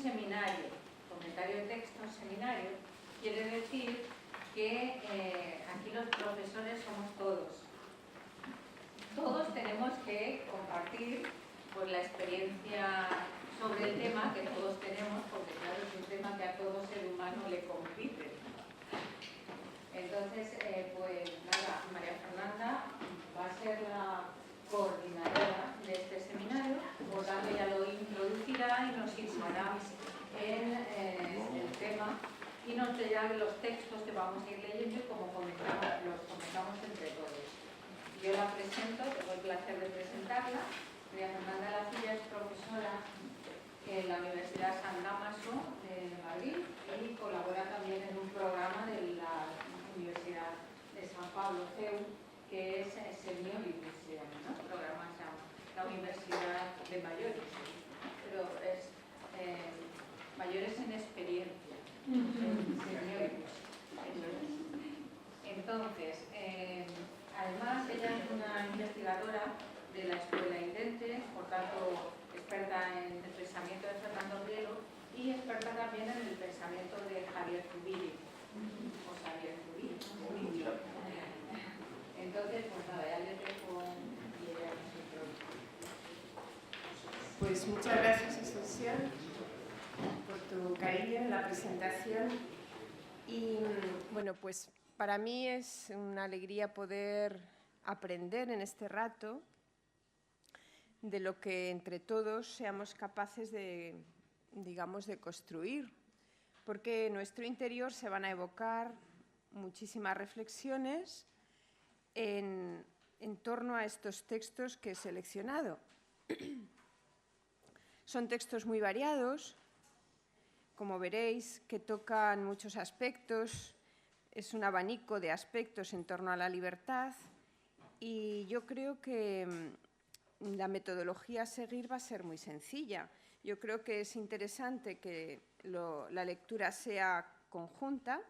seminario, comentario de texto, seminario, quiere decir que aquí los profesores somos todos. Todos tenemos que compartir pues, la experiencia sobre el tema que todos tenemos, porque claro, es un tema que a todo ser humano le compite. Entonces, pues nada, María Fernanda va a ser la coordinadora de este seminario, por tanto ya lo introducirá y nos situará en el tema y nos dirá los textos que vamos a ir leyendo y como los comentamos entre todos. Yo la presento, tengo el placer de presentarla. María Fernanda Lacilla es profesora en la Universidad San Dámaso de Madrid y colabora también en un programa de la Universidad de San Pablo, CEU, que es Seniority, se llama, ¿no? El programa se llama la Universidad de Mayores, ¿no? Pero es mayores en experiencia, Seniority. Entonces, además ella es una investigadora de la Escuela Indente, por tanto experta en el pensamiento de Fernando Rielo y experta también en el pensamiento de Javier Zubiri. O Xavier Zubiri. Entonces, pues nada, ya les dejo y ella nos introduce. Pues muchas gracias, Ascensión, por tu cariño en la presentación. Y bueno, pues para mí es una alegría poder aprender en este rato de lo que entre todos seamos capaces de, digamos, de construir, porque en nuestro interior se van a evocar muchísimas reflexiones en torno a estos textos que he seleccionado. Son textos muy variados, como veréis, que tocan muchos aspectos, es un abanico de aspectos en torno a la libertad y yo creo que la metodología a seguir va a ser muy sencilla. Yo creo que es interesante que la lectura sea conjunta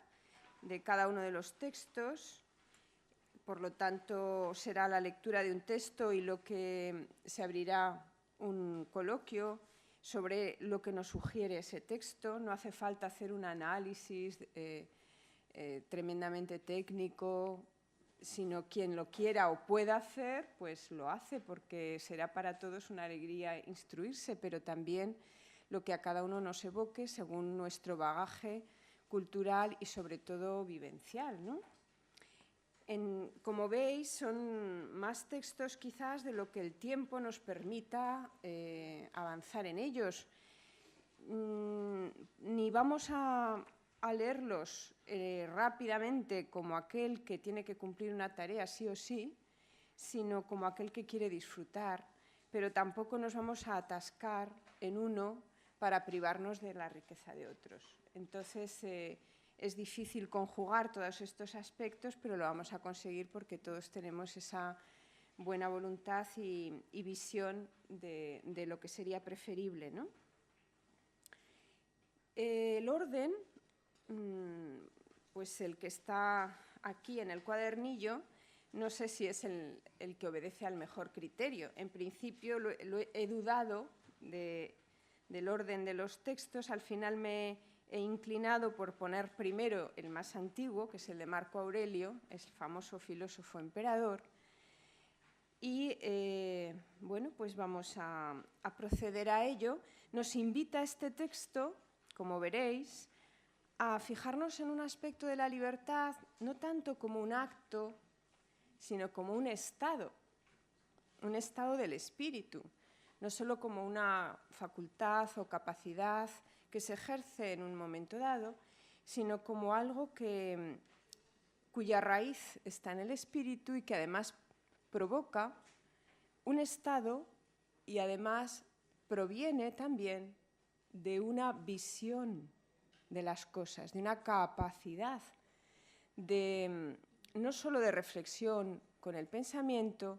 de cada uno de los textos, por lo tanto será la lectura de un texto y lo que se abrirá un coloquio sobre lo que nos sugiere ese texto. No hace falta hacer un análisis tremendamente técnico, sino quien lo quiera o pueda hacer, pues lo hace, porque será para todos una alegría instruirse, pero también lo que a cada uno nos evoque según nuestro bagaje cultural y sobre todo vivencial, ¿no? Como veis, son más textos quizás de lo que el tiempo nos permita avanzar en ellos. Ni vamos a leerlos rápidamente como aquel que tiene que cumplir una tarea sí o sí, sino como aquel que quiere disfrutar, pero tampoco nos vamos a atascar en uno para privarnos de la riqueza de otros. Entonces, es difícil conjugar todos estos aspectos, pero lo vamos a conseguir porque todos tenemos esa buena voluntad y visión de lo que sería preferible, ¿no? El orden, pues el que está aquí en el cuadernillo, no sé si es el que obedece al mejor criterio. En principio he dudado del orden de los textos. Al final me he inclinado por poner primero el más antiguo, que es el de Marco Aurelio, el famoso filósofo emperador. Y bueno, pues vamos a proceder a ello. Nos invita este texto, como veréis, a fijarnos en un aspecto de la libertad, no tanto como un acto, sino como un estado del espíritu, no solo como una facultad o capacidad que se ejerce en un momento dado, sino como algo cuya raíz está en el espíritu y que además provoca un estado y además proviene también de una visión de las cosas, de una capacidad no solo de reflexión con el pensamiento,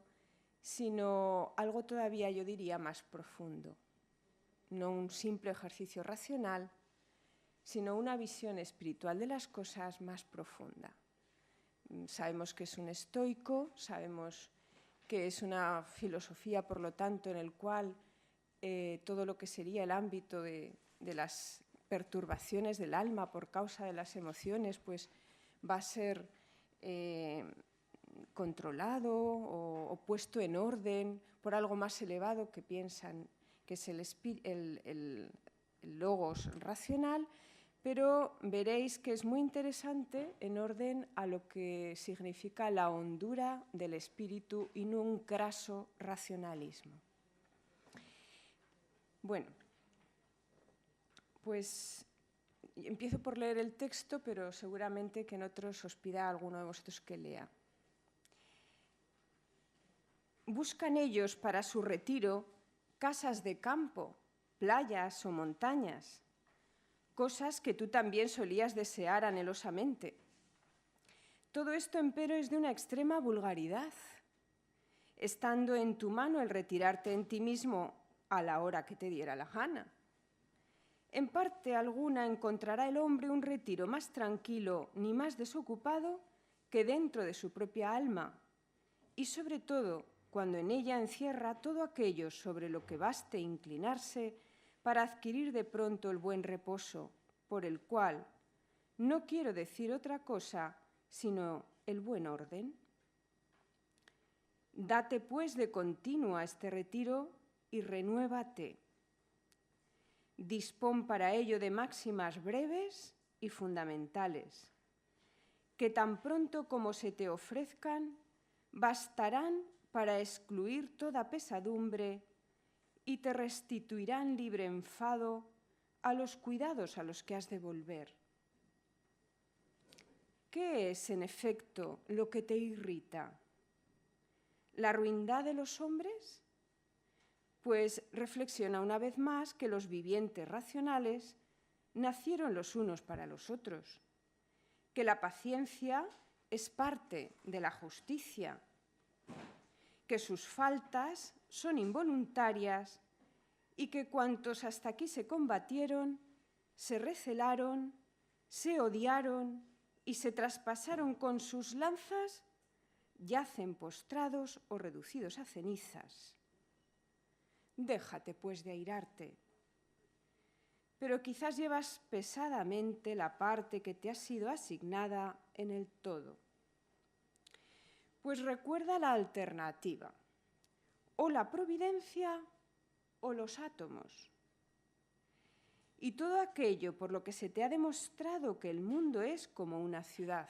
sino algo todavía, yo diría, más profundo. No un simple ejercicio racional, sino una visión espiritual de las cosas más profunda. Sabemos que es un estoico, sabemos que es una filosofía, por lo tanto, en el cual todo lo que sería el ámbito de de las perturbaciones del alma por causa de las emociones, pues va a ser controlado o puesto en orden por algo más elevado que piensan que es el logos racional, pero veréis que es muy interesante en orden a lo que significa la hondura del espíritu y no un craso racionalismo. Bueno, pues empiezo por leer el texto, pero seguramente que en otros os pida a alguno de vosotros que lea. Buscan ellos para su retiro casas de campo, playas o montañas, cosas que tú también solías desear anhelosamente. Todo esto, empero, es de una extrema vulgaridad. Estando en tu mano el retirarte en ti mismo a la hora que te diera la gana. En parte alguna encontrará el hombre un retiro más tranquilo ni más desocupado que dentro de su propia alma, y sobre todo cuando en ella encierra todo aquello sobre lo que baste inclinarse para adquirir de pronto el buen reposo, por el cual no quiero decir otra cosa sino el buen orden. Date pues de continuo a este retiro y renuévate. Dispón para ello de máximas breves y fundamentales, que tan pronto como se te ofrezcan, bastarán para excluir toda pesadumbre y te restituirán libre enfado a los cuidados a los que has de volver. ¿Qué es, en efecto, lo que te irrita? ¿La ruindad de los hombres? Pues reflexiona una vez más que los vivientes racionales nacieron los unos para los otros, que la paciencia es parte de la justicia, que sus faltas son involuntarias y que cuantos hasta aquí se combatieron, se recelaron, se odiaron y se traspasaron con sus lanzas, yacen postrados o reducidos a cenizas. Déjate, pues, de airarte. Pero quizás llevas pesadamente la parte que te ha sido asignada en el todo. Pues recuerda la alternativa, o la providencia o los átomos. Y todo aquello por lo que se te ha demostrado que el mundo es como una ciudad.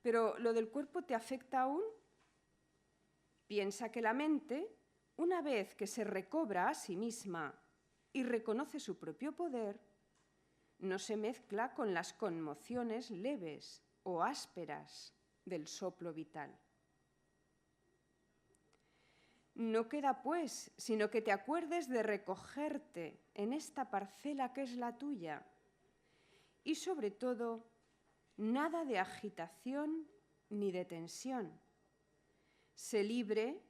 Pero ¿lo del cuerpo te afecta aún? Piensa que la mente, una vez que se recobra a sí misma y reconoce su propio poder, no se mezcla con las conmociones leves o ásperas del soplo vital. No queda, pues, sino que te acuerdes de recogerte en esta parcela que es la tuya y, sobre todo, nada de agitación ni de tensión. Sé libre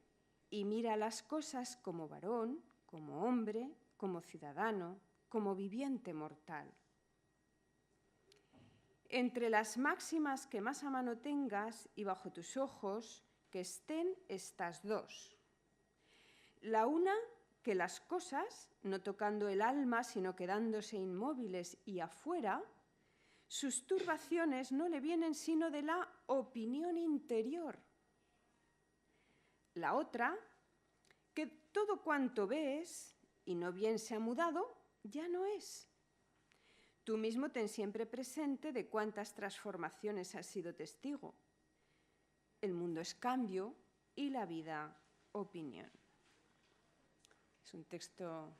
y mira las cosas como varón, como hombre, como ciudadano, como viviente mortal. Entre las máximas que más a mano tengas y bajo tus ojos, que estén estas dos. La una, que las cosas, no tocando el alma, sino quedándose inmóviles y afuera, sus turbaciones no le vienen sino de la opinión interior. La otra, que todo cuanto ves, y no bien se ha mudado, ya no es. Tú mismo ten siempre presente de cuántas transformaciones has sido testigo. El mundo es cambio y la vida opinión. Es un texto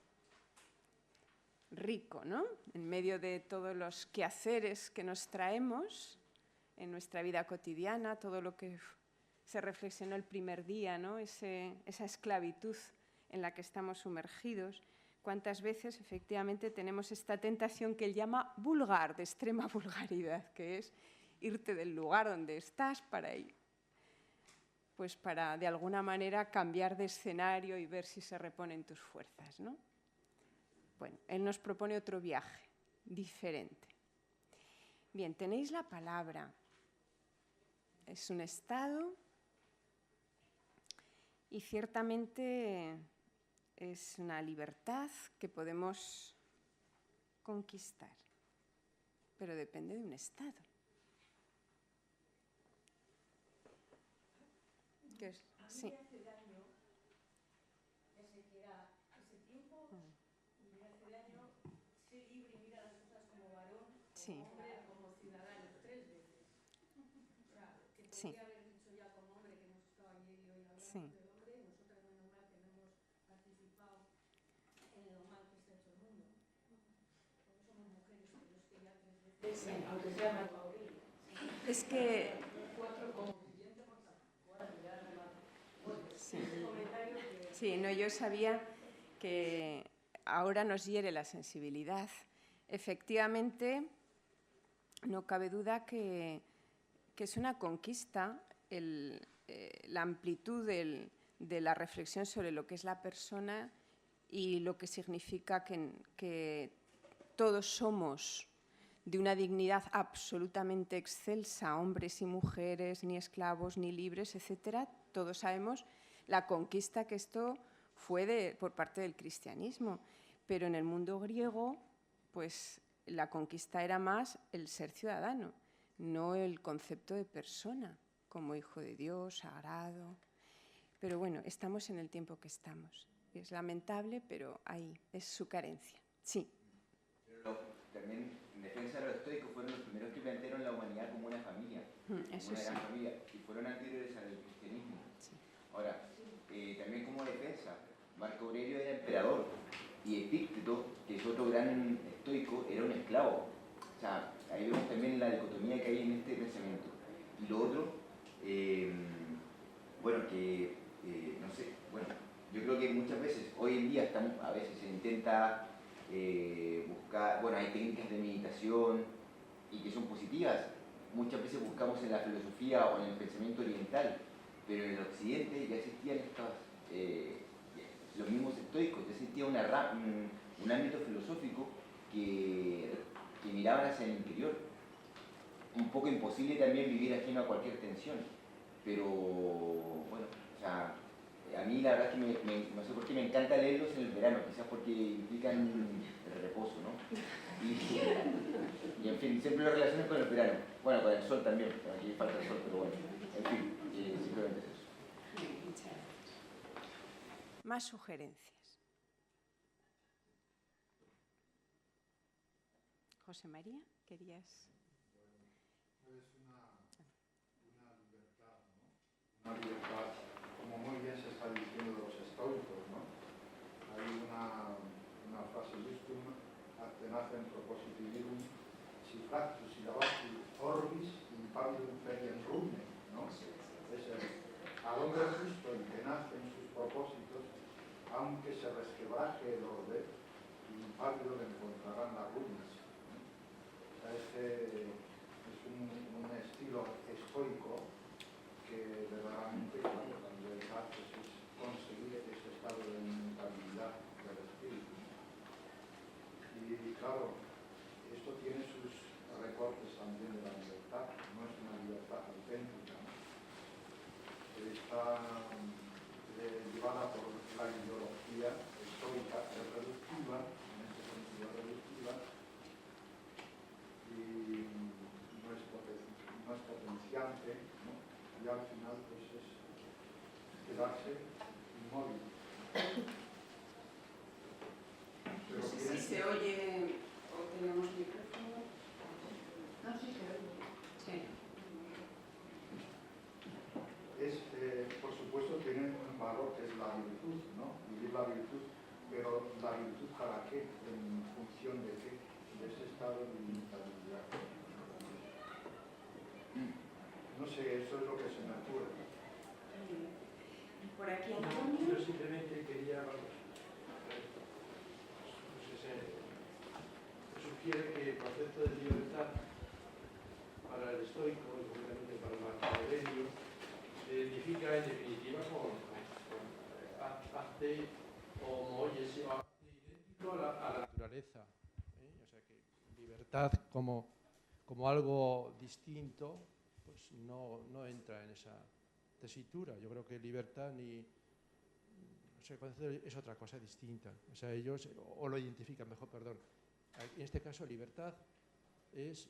rico, ¿no? En medio de todos los quehaceres que nos traemos en nuestra vida cotidiana, todo lo que se reflexionó el primer día, ¿no? Esa esclavitud en la que estamos sumergidos. Cuántas veces efectivamente tenemos esta tentación que él llama vulgar, de extrema vulgaridad, que es irte del lugar donde estás para ir, pues para de alguna manera cambiar de escenario y ver si se reponen tus fuerzas, ¿no? Bueno, él nos propone otro viaje, diferente. Bien, tenéis la palabra. Es un estado y ciertamente es una libertad que podemos conquistar, pero depende de un Estado. ¿Qué es? Sí. Ese tiempo, me hace daño ser libre y mirar las cosas como varón, Sí. como hombre, como ciudadano, 3 veces. O sea, que Sí. podría haber dicho ya como hombre, que hemos estado ayer y hoy hablando Sí. del hombre, nosotras menos mal que no hemos participado en lo mal que está hecho el mundo. Porque somos mujeres, pero es que ya 3 veces, sí, aunque sea Marco Aurelio. Es que... 4 como presidente, por favor, ya remate. Bueno, Sí. ese comentario que... Sí, no, yo sabía que ahora nos hiere la sensibilidad. Efectivamente, no cabe duda que es una conquista la amplitud de la reflexión sobre lo que es la persona y lo que significa que todos somos de una dignidad absolutamente excelsa, hombres y mujeres, ni esclavos, ni libres, etcétera. Todos sabemos la conquista que esto fue por parte del cristianismo, pero en el mundo griego, pues la conquista era más el ser ciudadano, no el concepto de persona, como hijo de Dios, sagrado. Pero bueno, estamos en el tiempo que estamos. Es lamentable, pero ahí es su carencia. Sí. Pero también, en defensa de los estoicos, fueron los primeros que plantearon la humanidad como una familia, como una gran familia, y fueron anteriores al cristianismo. Sí. Ahora, también como defensa, Marco Aurelio era emperador, y Epícteto, que es otro gran estoico, era un esclavo. O sea, ahí vemos también la dicotomía que hay en este pensamiento. Y lo otro, bueno, que, no sé, bueno, yo creo que muchas veces, hoy en día, a veces se intenta buscar, bueno, hay técnicas de meditación y que son positivas. Muchas veces buscamos en la filosofía o en el pensamiento oriental, pero en el occidente ya existían los mismos estoicos, ya existía un ámbito filosófico que miraban hacia el interior. Un poco imposible también vivir ajeno a cualquier tensión, pero bueno, o sea, a mí la verdad es que no sé por qué me encanta leerlos en el verano, quizás porque implican el reposo, ¿no? Y en fin, siempre lo relaciono con el verano. Bueno, con el sol también, aquí falta el sol, pero bueno, en fin, simplemente es eso. Más sugerencias. José María, querías... Es una libertad, ¿no? Una libertad, como muy bien se está diciendo de los estoicos, ¿no? Hay una frase justum ad tenacem propositivirum si fractus silabati orbis impavillum feriem rumne, ¿no? Es al hombre justo y tenaz en sus propósitos, aunque se resquebraje el orbe, impávido le encontrarán las ruinas. Es un estilo estoico que verdaderamente, claro, la libertad pues, es conseguir ese estado de inmutabilidad del espíritu. Y claro, esto tiene sus recortes también de la libertad, no es una libertad auténtica, ¿no? Está llevada por la ideología estoica, es reductiva, en este sentido reductiva, y no es potenciante, ¿no? Y al final pues es quedarse inmóvil. Pero no sé si se oye o tenemos micrófono. No, sí se oye. Sí. por supuesto tiene un valor que es la virtud, ¿no? Vivir la virtud, pero la virtud ¿para qué? ¿En función de qué? De ese estado de inmutabilidad. No sé, eso es lo que se me ocurre. Por aquí, Yo Antonio. simplemente quería, sugiere que el concepto de libertad para el estoico y concretamente para Marco Aurelio se identifica en definitiva con hazte o mollese o idéntico a la naturaleza. O sea que libertad como algo distinto pues no entra en esa tesitura. Yo creo que libertad ni sea, el concepto es otra cosa distinta. O sea, ellos, o lo identifican mejor, perdón. En este caso, libertad es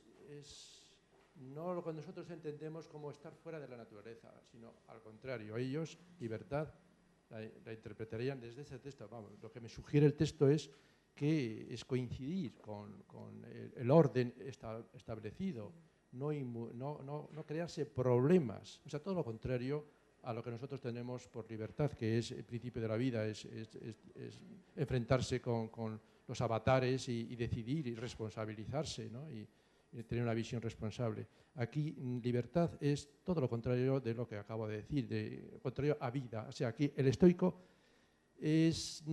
no lo que nosotros entendemos como estar fuera de la naturaleza, sino al contrario. Ellos, libertad, la interpretarían desde ese texto. Vamos, lo que me sugiere el texto es que es coincidir con el orden establecido, no crearse problemas. O sea, todo lo contrario a lo que nosotros tenemos por libertad, que es el principio de la vida, es enfrentarse con los avatares y decidir y responsabilizarse, ¿no? Y tener una visión responsable. Aquí libertad es todo lo contrario de lo que acabo de decir, de contrario a vida. O sea, aquí el estoico es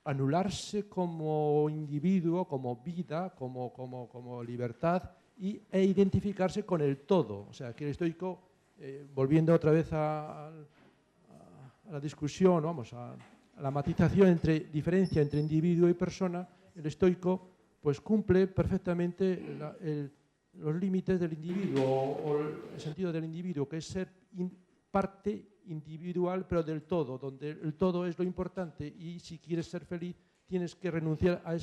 anularse como individuo, como vida, como libertad e identificarse con el todo. O sea, aquí el estoico, volviendo otra vez a la discusión, vamos, a la matización diferencia entre individuo y persona, el estoico pues cumple perfectamente los límites del individuo o el sentido del individuo, que es ser parte individual, pero del todo, donde el todo es lo importante y si quieres ser feliz tienes que renunciar a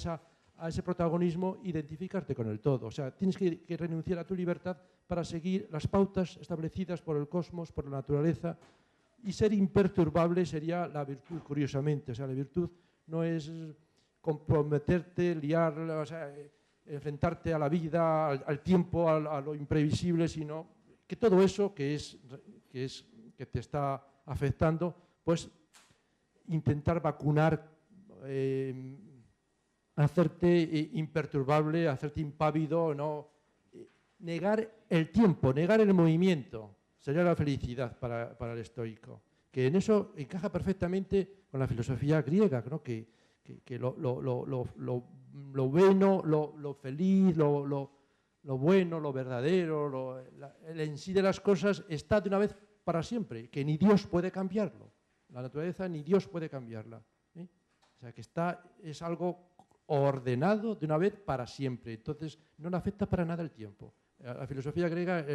ese protagonismo, identificarte con el todo. O sea, tienes que renunciar a tu libertad para seguir las pautas establecidas por el cosmos, por la naturaleza, y ser imperturbable sería la virtud, curiosamente. O sea, la virtud no es comprometerte, liar, o sea, enfrentarte a la vida, al tiempo, a lo imprevisible, sino que todo eso que te está afectando, pues intentar vacunar, hacerte imperturbable, hacerte impávido, no negar el tiempo, negar el movimiento, sería la felicidad para el estoico, que en eso encaja perfectamente con la filosofía griega, ¿no? que lo bueno, lo feliz, lo bueno, lo verdadero, el en sí de las cosas está de una vez para siempre, que ni Dios puede cambiarlo. La naturaleza ni Dios puede cambiarla. O sea, que es algo ordenado de una vez para siempre. Entonces, no le afecta para nada el tiempo. La filosofía griega,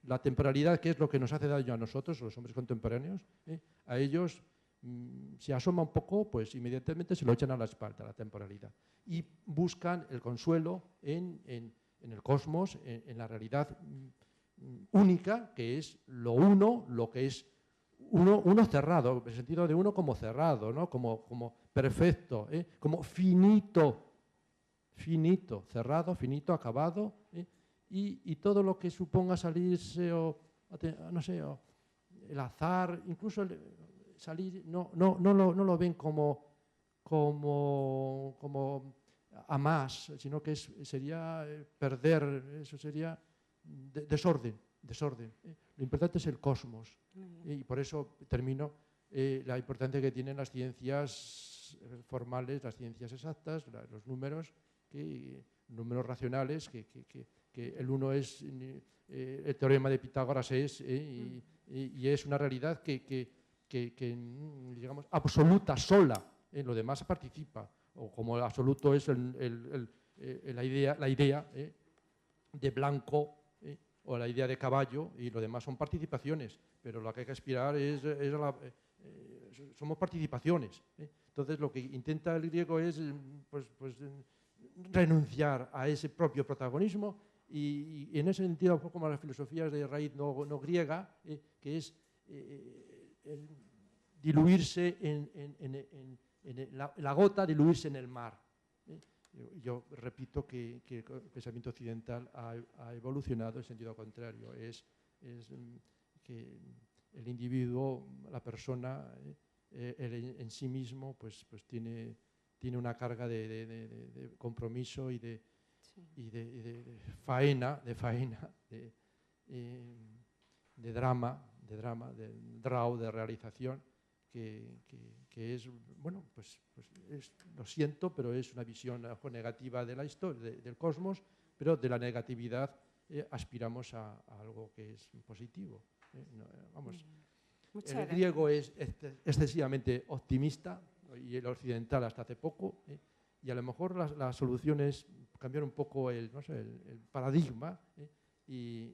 la temporalidad, que es lo que nos hace daño a nosotros, los hombres contemporáneos, a ellos se asoma un poco, pues inmediatamente se lo echan a la espalda, la temporalidad. Y buscan el consuelo en el cosmos, en la realidad única, que es lo uno, lo que es uno cerrado, en el sentido de uno como cerrado, ¿no? como perfecto, como finito, cerrado, finito, acabado, y todo lo que suponga salirse o no sé, o el azar, incluso salir, no lo ven como a más, sino que sería perder, eso sería desorden. Lo importante es el cosmos. Y por eso termino la importancia que tienen las ciencias formales, las ciencias exactas, los números racionales, que el uno es, el teorema de Pitágoras es, y es una realidad que digamos, absoluta, sola, lo demás participa, o como el absoluto es la idea de blanco, o la idea de caballo, y lo demás son participaciones, pero lo que hay que aspirar somos participaciones. Entonces lo que intenta el griego es pues renunciar a ese propio protagonismo y en ese sentido, un poco como las filosofías de raíz no griega, que es diluirse en la gota, diluirse en el mar. Yo repito que el pensamiento occidental ha evolucionado en sentido contrario. Es que el individuo, la persona, en sí mismo, pues tiene una carga de compromiso y de faena, de drama, de drao, de realización, que es, bueno, pues lo siento, pero es una visión negativa de la historia, del cosmos, pero de la negatividad aspiramos a algo que es positivo. Vamos, el griego es excesivamente optimista y el occidental hasta hace poco, y a lo mejor la solución es cambiar un poco el paradigma, y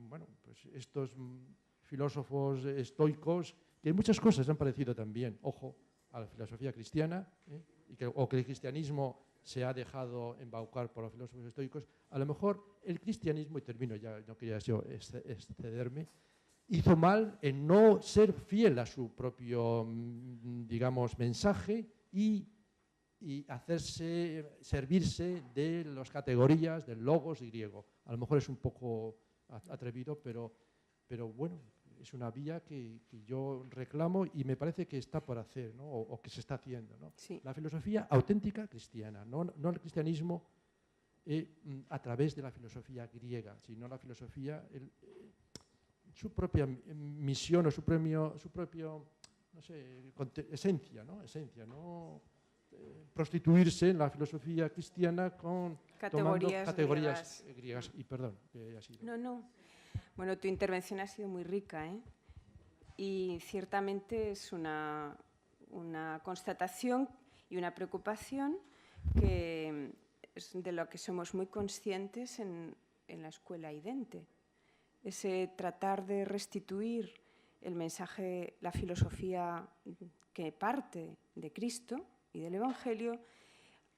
bueno, pues estos filósofos estoicos que en muchas cosas han parecido también, ojo, a la filosofía cristiana, o que el cristianismo se ha dejado embaucar por los filósofos estoicos, a lo mejor el cristianismo, y termino ya, no quería yo excederme, hizo mal en no ser fiel a su propio, digamos, mensaje y servirse de las categorías del logos griego. A lo mejor es un poco atrevido, pero bueno, es una vía que yo reclamo y me parece que está por hacer, ¿no? o que se está haciendo, ¿no? Sí. La filosofía auténtica cristiana, no el cristianismo a través de la filosofía griega, sino la filosofía, su propia misión o su propio no sé, esencia, ¿no? Prostituirse en la filosofía cristiana con categorías griegas. Y perdón, que ha sido. No. Bueno, tu intervención ha sido muy rica, ¿eh? Y ciertamente es una constatación y una preocupación que es de lo que somos muy conscientes en la escuela idente. Ese tratar de restituir el mensaje, la filosofía que parte de Cristo y del Evangelio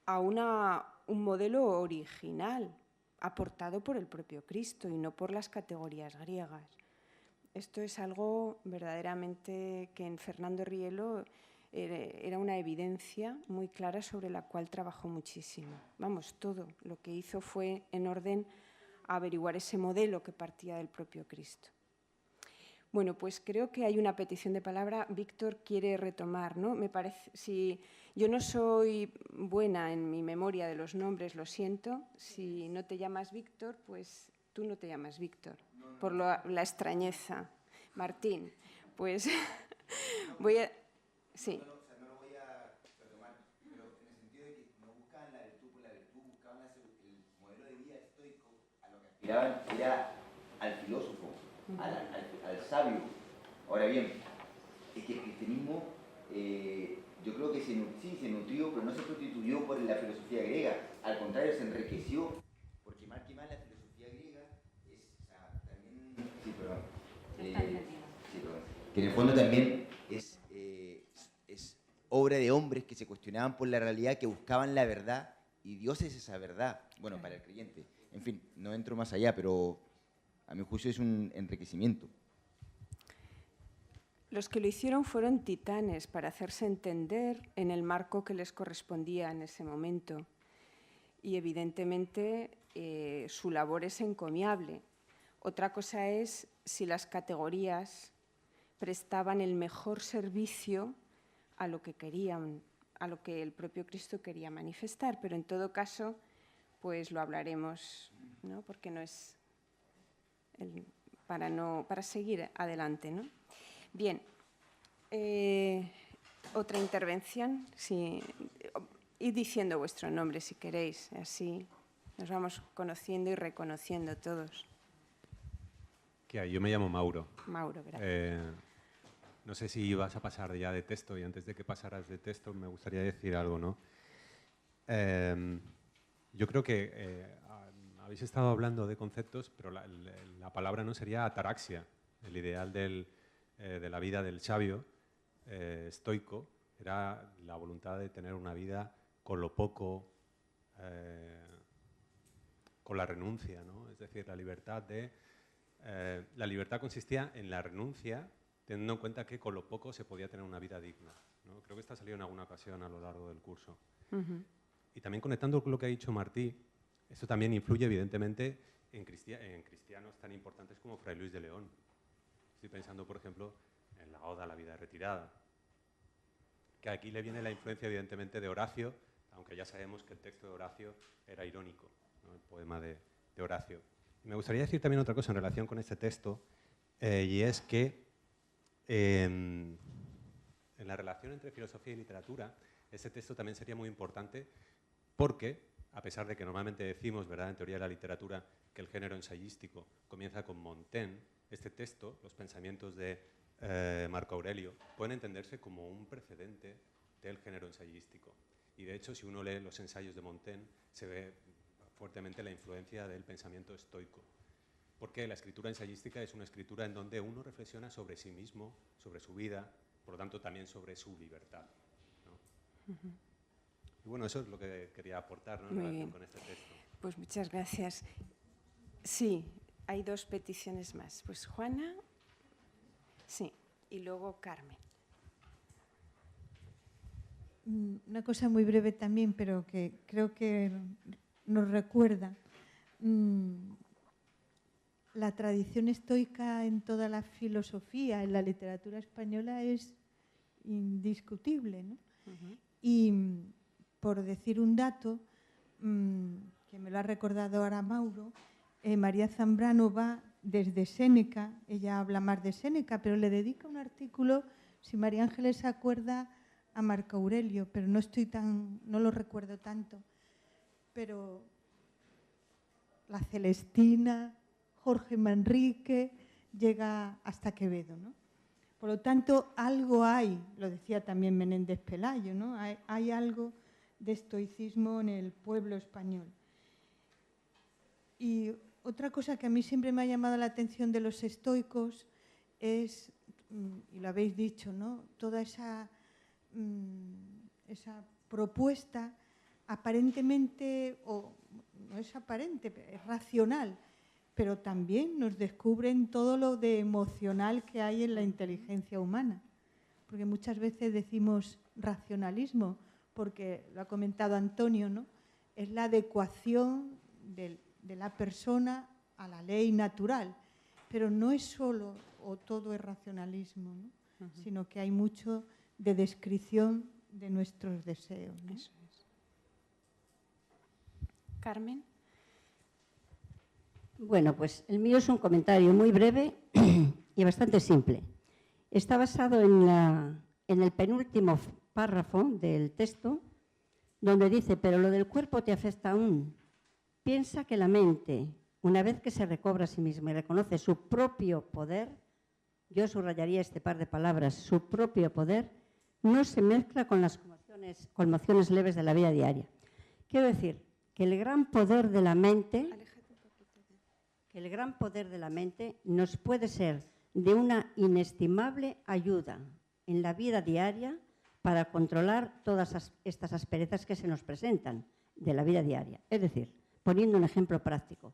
a un modelo original, aportado por el propio Cristo y no por las categorías griegas. Esto es algo verdaderamente que en Fernando Rielo era una evidencia muy clara sobre la cual trabajó muchísimo. Vamos, todo lo que hizo fue en orden a averiguar ese modelo que partía del propio Cristo. Bueno, pues creo que hay una petición de palabra. Víctor quiere retomar, ¿no? Me parece, si yo no soy buena en mi memoria de los nombres, lo siento. Si no te llamas Víctor, pues tú no te llamas Víctor, por la extrañeza. Martín, pues voy a... Sí. No lo voy a retomar, pero en el sentido de que no buscaban la virtud por la virtud, buscaban el modelo de vida estoico, a lo que aspiraban era al filósofo, al sabio. Ahora bien, es que el cristianismo yo creo que se nutrió, pero no se prostituyó por la filosofía griega, al contrario, se enriqueció, porque más que más la filosofía griega es, o sea, también, que en el fondo también es obra de hombres que se cuestionaban por la realidad, que buscaban la verdad, y Dios es esa verdad, bueno, para el creyente. En fin, no entro más allá, pero a mi juicio es un enriquecimiento. Los que lo hicieron fueron titanes para hacerse entender en el marco que les correspondía en ese momento. Y evidentemente su labor es encomiable. Otra cosa es si las categorías prestaban el mejor servicio a lo que querían, a lo que el propio Cristo quería manifestar. Pero en todo caso, pues lo hablaremos, ¿no? Porque no es para seguir adelante, ¿no? Bien, otra intervención. Sí. Id diciendo vuestro nombre si queréis, así nos vamos conociendo y reconociendo todos. ¿Qué hay? Yo me llamo Mauro. Mauro, gracias. No sé si vas a pasar ya de texto, y antes de que pasaras de texto me gustaría decir algo, ¿no? Yo creo que habéis estado hablando de conceptos, pero la palabra no sería ataraxia. El ideal de la vida del sabio estoico era la voluntad de tener una vida con lo poco, con la renuncia, ¿no? Es decir, la libertad consistía en la renuncia, teniendo en cuenta que con lo poco se podía tener una vida digna, ¿no? Creo que esto ha salido en alguna ocasión a lo largo del curso. Y también conectando con lo que ha dicho Martí, esto también influye evidentemente en cristianos tan importantes como Fray Luis de León. Estoy pensando, por ejemplo, en la Oda a la vida retirada, que aquí le viene la influencia evidentemente de Horacio, aunque ya sabemos que el texto de Horacio era irónico, ¿no? El poema de Horacio. Y me gustaría decir también otra cosa en relación con este texto, y es que en la relación entre filosofía y literatura, este texto también sería muy importante porque, a pesar de que normalmente decimos, ¿verdad?, en teoría de la literatura, que el género ensayístico comienza con Montaigne, este texto, los pensamientos de Marco Aurelio, pueden entenderse como un precedente del género ensayístico. Y de hecho, si uno lee los ensayos de Montaigne, se ve fuertemente la influencia del pensamiento estoico. porque la escritura ensayística es una escritura en donde uno reflexiona sobre sí mismo, sobre su vida, por lo tanto también sobre su libertad, ¿no? Y bueno, eso es lo que quería aportar, ¿no?, en relación con este texto. Pues muchas gracias. Sí, hay dos peticiones más. Pues Juana, sí, y luego Carmen. Una cosa muy breve también, pero que creo que nos recuerda. La tradición estoica en toda la filosofía, en la literatura española, es indiscutible, ¿no? Y por decir un dato, que me lo ha recordado ahora Mauro, María Zambrano va desde Séneca, ella habla más de Séneca, pero le dedica un artículo, si María Ángeles se acuerda, a Marco Aurelio, pero no lo recuerdo tanto. Pero la Celestina, Jorge Manrique, llega hasta Quevedo, ¿no? Por lo tanto, algo hay, lo decía también Menéndez Pelayo, ¿no? Hay algo de estoicismo en el pueblo español. Y otra cosa que a mí siempre me ha llamado la atención de los estoicos es, y lo habéis dicho, ¿no?, toda esa propuesta aparentemente, o no es aparente, es racional, pero también nos descubren todo lo de emocional que hay en la inteligencia humana. Porque muchas veces decimos racionalismo, porque lo ha comentado Antonio, ¿no?, es la adecuación de la persona a la ley natural, pero no es solo o todo es racionalismo, ¿no?, sino que hay mucho de descripción de nuestros deseos, ¿no? Eso es. Carmen. Bueno, pues el mío es un comentario muy breve y bastante simple. Está basado en el penúltimo párrafo del texto, donde dice: pero lo del cuerpo te afecta aún. Piensa que la mente, una vez que se recobra a sí misma y reconoce su propio poder, yo subrayaría este par de palabras, su propio poder, no se mezcla con las conmociones leves de la vida diaria. Quiero decir que el gran poder de la mente, nos puede ser de una inestimable ayuda en la vida diaria para controlar todas estas asperezas que se nos presentan de la vida diaria. Es decir, poniendo un ejemplo práctico,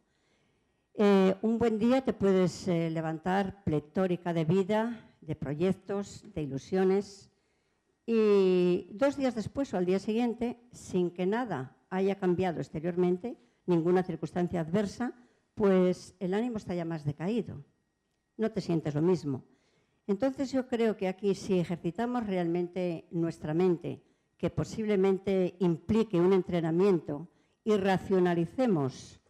un buen día te puedes levantar pletórica de vida, de proyectos, de ilusiones, y 2 días después o al día siguiente, sin que nada haya cambiado exteriormente, ninguna circunstancia adversa, pues el ánimo está ya más decaído. No te sientes lo mismo. Entonces yo creo que aquí, si ejercitamos realmente nuestra mente, que posiblemente implique un entrenamiento, y racionalicemos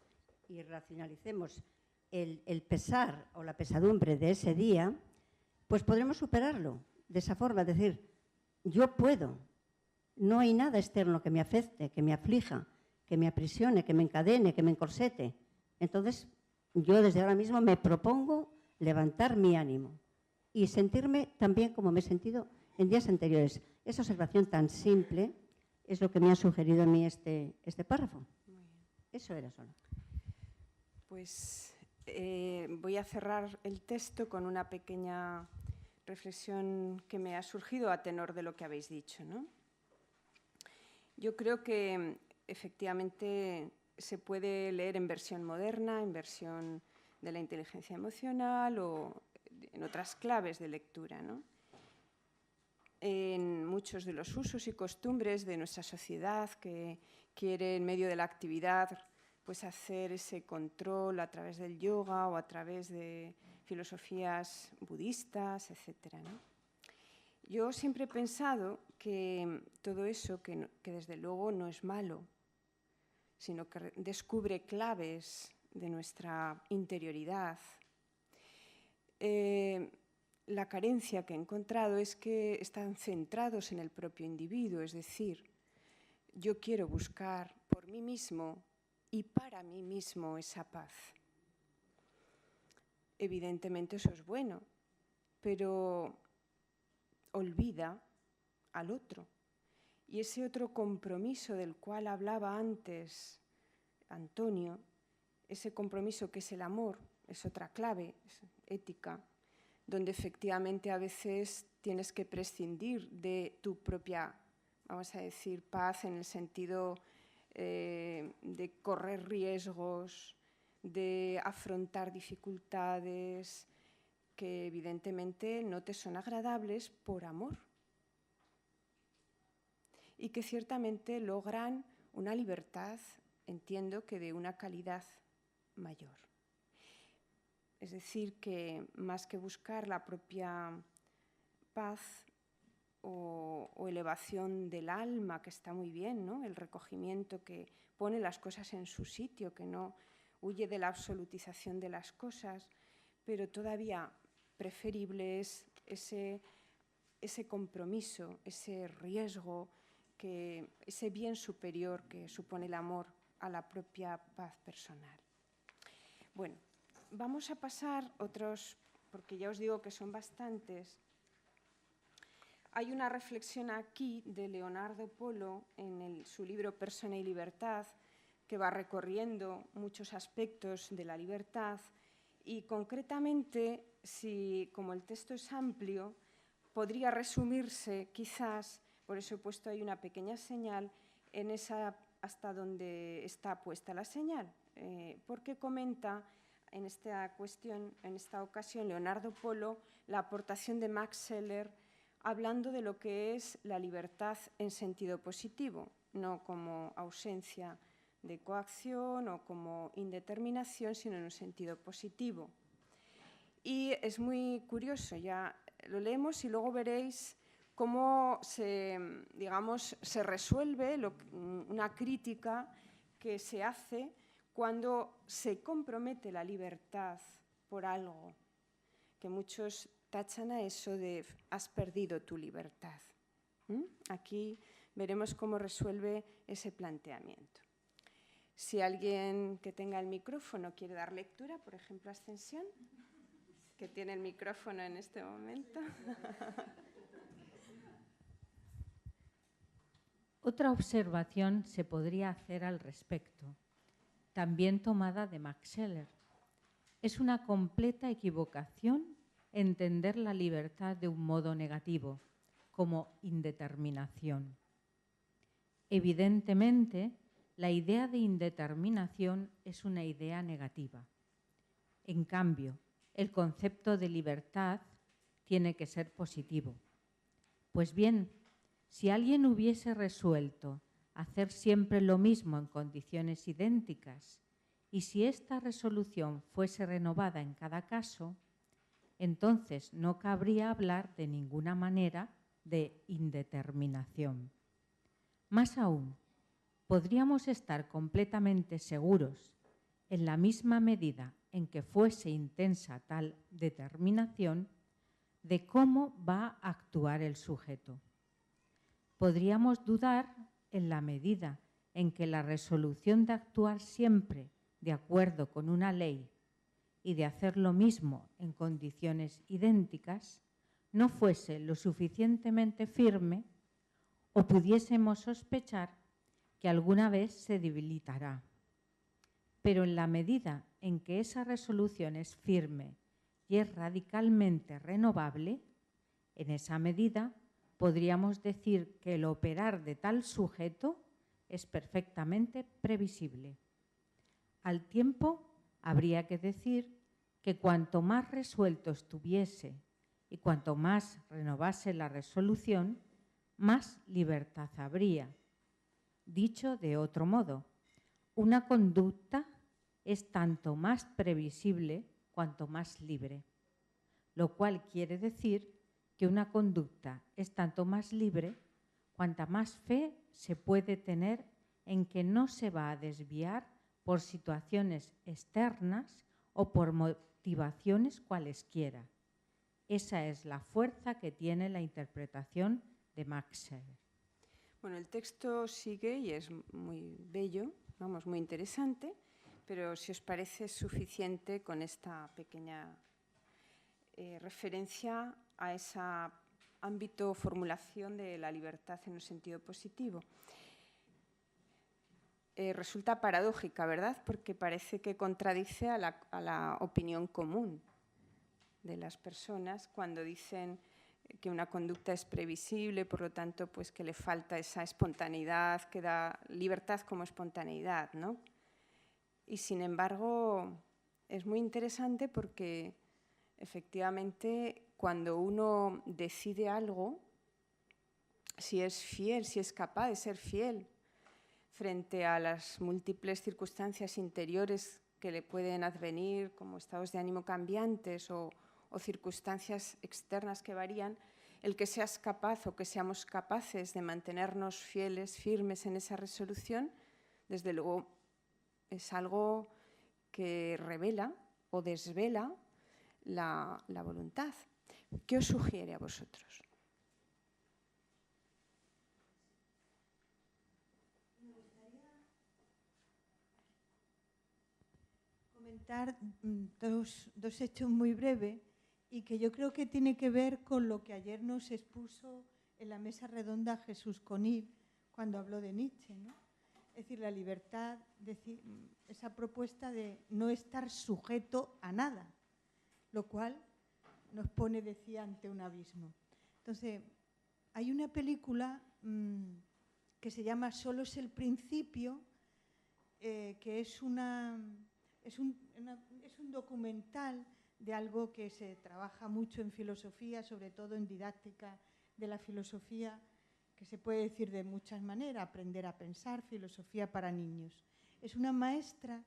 el pesar o la pesadumbre de ese día, pues podremos superarlo de esa forma, es decir, yo puedo, no hay nada externo que me afecte, que me aflija, que me aprisione, que me encadene, que me encorsete. Entonces, yo desde ahora mismo me propongo levantar mi ánimo y sentirme tan bien como me he sentido en días anteriores. Esa observación tan simple es lo que me ha sugerido a mí este párrafo. Eso era solo. Pues voy a cerrar el texto con una pequeña reflexión que me ha surgido a tenor de lo que habéis dicho, ¿no? Yo creo que efectivamente se puede leer en versión moderna, en versión de la inteligencia emocional o en otras claves de lectura, ¿no? En muchos de los usos y costumbres de nuestra sociedad que quiere, en medio de la actividad, pues hacer ese control a través del yoga o a través de filosofías budistas, etcétera, ¿no? Yo siempre he pensado que todo eso, que desde luego no es malo, sino que descubre claves de nuestra interioridad. La carencia que he encontrado es que están centrados en el propio individuo, es decir, yo quiero buscar por mí mismo y para mí mismo esa paz. Evidentemente eso es bueno, pero olvida al otro. Y ese otro compromiso del cual hablaba antes Antonio, ese compromiso que es el amor, es otra clave ética, donde efectivamente a veces tienes que prescindir de tu propia, vamos a decir, paz en el sentido de correr riesgos, de afrontar dificultades que evidentemente no te son agradables por amor y que ciertamente logran una libertad, entiendo que de una calidad mayor. Es decir, que más que buscar la propia paz o elevación del alma, que está muy bien, ¿no? El recogimiento que pone las cosas en su sitio, que no huye de la absolutización de las cosas, pero todavía preferible es ese compromiso, ese riesgo, ese bien superior que supone el amor a la propia paz personal. Bueno, vamos a pasar otros, porque ya os digo que son bastantes. Hay una reflexión aquí de Leonardo Polo en su libro Persona y Libertad, que va recorriendo muchos aspectos de la libertad y concretamente, si como el texto es amplio, podría resumirse quizás, por eso he puesto ahí una pequeña señal, en esa hasta donde está puesta la señal, porque comenta en esta cuestión, en esta ocasión, Leonardo Polo, la aportación de Max Scheler, hablando de lo que es la libertad en sentido positivo, no como ausencia de coacción o como indeterminación, sino en un sentido positivo. Y es muy curioso, ya lo leemos y luego veréis cómo se resuelve una crítica que se hace cuando se compromete la libertad por algo, que muchos tachan a eso de has perdido tu libertad. Aquí veremos cómo resuelve ese planteamiento. Si alguien que tenga el micrófono quiere dar lectura, por ejemplo, Ascensión, que tiene el micrófono en este momento. Otra observación se podría hacer al respecto, también tomada de Max Scheler. Es una completa equivocación entender la libertad de un modo negativo, como indeterminación. Evidentemente, la idea de indeterminación es una idea negativa. En cambio, el concepto de libertad tiene que ser positivo. Pues bien, si alguien hubiese resuelto hacer siempre lo mismo en condiciones idénticas y si esta resolución fuese renovada en cada caso, entonces no cabría hablar de ninguna manera de indeterminación. Más aún, podríamos estar completamente seguros, en la misma medida en que fuese intensa tal determinación, de cómo va a actuar el sujeto. Podríamos dudar en la medida en que la resolución de actuar siempre de acuerdo con una ley y de hacer lo mismo en condiciones idénticas no fuese lo suficientemente firme o pudiésemos sospechar que alguna vez se debilitará. Pero en la medida en que esa resolución es firme y es radicalmente renovable, en esa medida podríamos decir que el operar de tal sujeto es perfectamente previsible. Al tiempo, habría que decir que cuanto más resuelto estuviese y cuanto más renovase la resolución, más libertad habría. Dicho de otro modo, una conducta es tanto más previsible cuanto más libre, lo cual quiere decir que una conducta es tanto más libre cuanta más fe se puede tener en que no se va a desviar por situaciones externas o por motivaciones cualesquiera. Esa es la fuerza que tiene la interpretación de Max Scheler. Bueno, el texto sigue y es muy bello, vamos, muy interesante, pero si os parece suficiente con esta pequeña referencia a ese ámbito o formulación de la libertad en un sentido positivo. resulta paradójica, ¿verdad? Porque parece que contradice a la opinión común de las personas cuando dicen que una conducta es previsible, por lo tanto, pues que le falta esa espontaneidad, que da libertad como espontaneidad, ¿no? Y sin embargo, es muy interesante porque efectivamente cuando uno decide algo, si es fiel, si es capaz de ser fiel frente a las múltiples circunstancias interiores que le pueden advenir, como estados de ánimo cambiantes o circunstancias externas que varían, el que seas capaz o que seamos capaces de mantenernos fieles, firmes en esa resolución, desde luego es algo que revela o desvela la voluntad. ¿Qué os sugiere a vosotros? Me gustaría comentar dos hechos muy breves y que yo creo que tiene que ver con lo que ayer nos expuso en la mesa redonda Jesús Conil cuando habló de Nietzsche, ¿no? Es decir, la libertad, esa propuesta de no estar sujeto a nada, lo cual nos pone, decía, ante un abismo. Entonces, hay una película que se llama Solo es el principio, que es un documental de algo que se trabaja mucho en filosofía, sobre todo en didáctica de la filosofía, que se puede decir de muchas maneras, aprender a pensar, filosofía para niños. Es una maestra,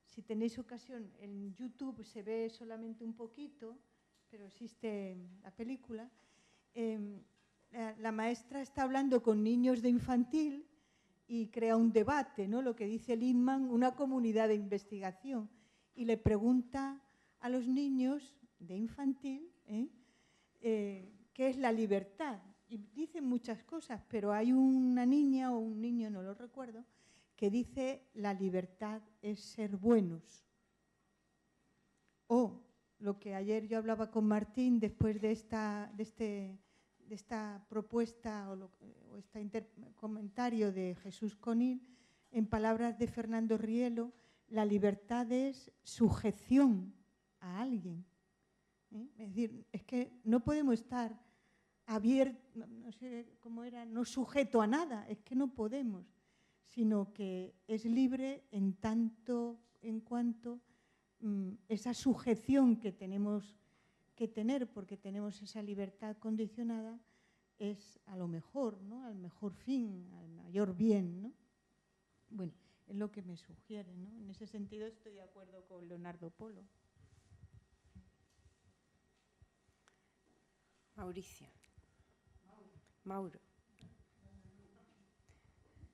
si tenéis ocasión, en YouTube se ve solamente un poquito, pero existe la película. La maestra está hablando con niños de infantil y crea un debate, ¿no? Lo que dice Lindman, una comunidad de investigación, y le pregunta a los niños de infantil qué es la libertad. Y dicen muchas cosas, pero hay una niña o un niño, no lo recuerdo, que dice la libertad es ser buenos. O lo que ayer yo hablaba con Martín después de esta propuesta o este comentario de Jesús Conil, en palabras de Fernando Rielo, la libertad es sujeción a alguien. Es decir, es que no podemos estar abierto, no sé cómo era, no sujeto a nada, es que no podemos, sino que es libre en tanto en cuanto esa sujeción que tenemos que tener, porque tenemos esa libertad condicionada, es a lo mejor, ¿no? Al mejor fin, al mayor bien, ¿no? Bueno, es lo que me sugiere, ¿no? En ese sentido estoy de acuerdo con Leonardo Polo. Mauricio. Mauro.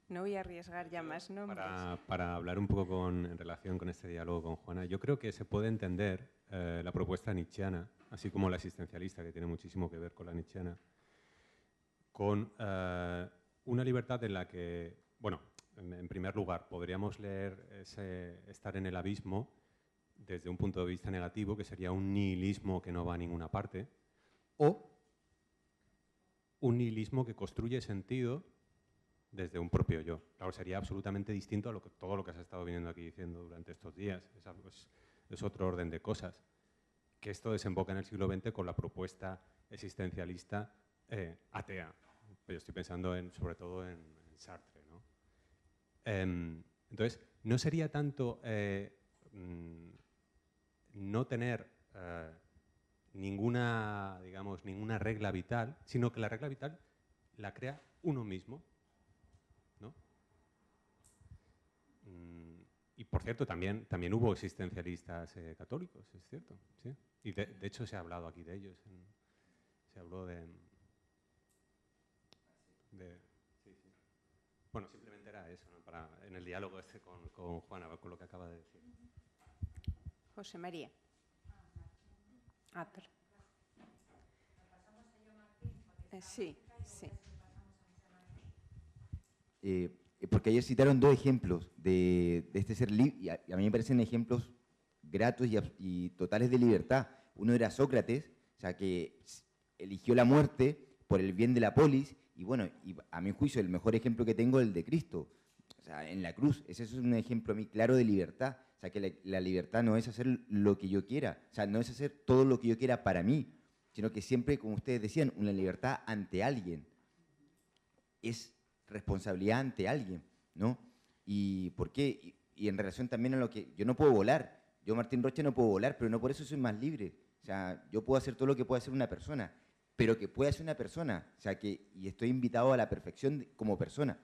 No voy a arriesgar ya más nombres. Para hablar un poco en relación con este diálogo con Juana, yo creo que se puede entender la propuesta nietzscheana, así como la existencialista, que tiene muchísimo que ver con la nietzscheana, con una libertad en la que, bueno, en primer lugar, podríamos leer estar en el abismo desde un punto de vista negativo, que sería un nihilismo que no va a ninguna parte, o un nihilismo que construye sentido desde un propio yo. Claro, sería absolutamente distinto a todo lo que has estado viniendo aquí diciendo durante estos días. Es otro orden de cosas. Que esto desemboca en el siglo XX con la propuesta existencialista atea. Yo estoy pensando sobre todo en Sartre, ¿no? Entonces, no sería tanto no tener ninguna regla vital, sino que la regla vital la crea uno mismo, ¿no? Y por cierto, también hubo existencialistas católicos, es cierto, ¿sí? Y de hecho se ha hablado aquí de ellos. Se habló de sí. Bueno, simplemente era eso, ¿no? En el diálogo este con Juana, con lo que acaba de decir. José María. Perdón. Sí. Porque ayer citaron dos ejemplos de este ser libre, y a mí me parecen ejemplos gratos y totales de libertad. Uno era Sócrates, o sea, que eligió la muerte por el bien de la polis, y bueno, y a mi juicio el mejor ejemplo que tengo es el de Cristo. O sea, en la cruz. Ese es un ejemplo muy claro de libertad. O sea, que la libertad no es hacer lo que yo quiera, o sea, no es hacer todo lo que yo quiera para mí, sino que siempre, como ustedes decían, una libertad ante alguien. Es responsabilidad ante alguien, ¿no? ¿Y por qué? Y en relación también a lo que... Yo no puedo volar. Yo, Martín Rocha, no puedo volar, pero no por eso soy más libre. O sea, yo puedo hacer todo lo que puede hacer una persona, pero que pueda hacer una persona. O sea, y estoy invitado a la perfección como persona.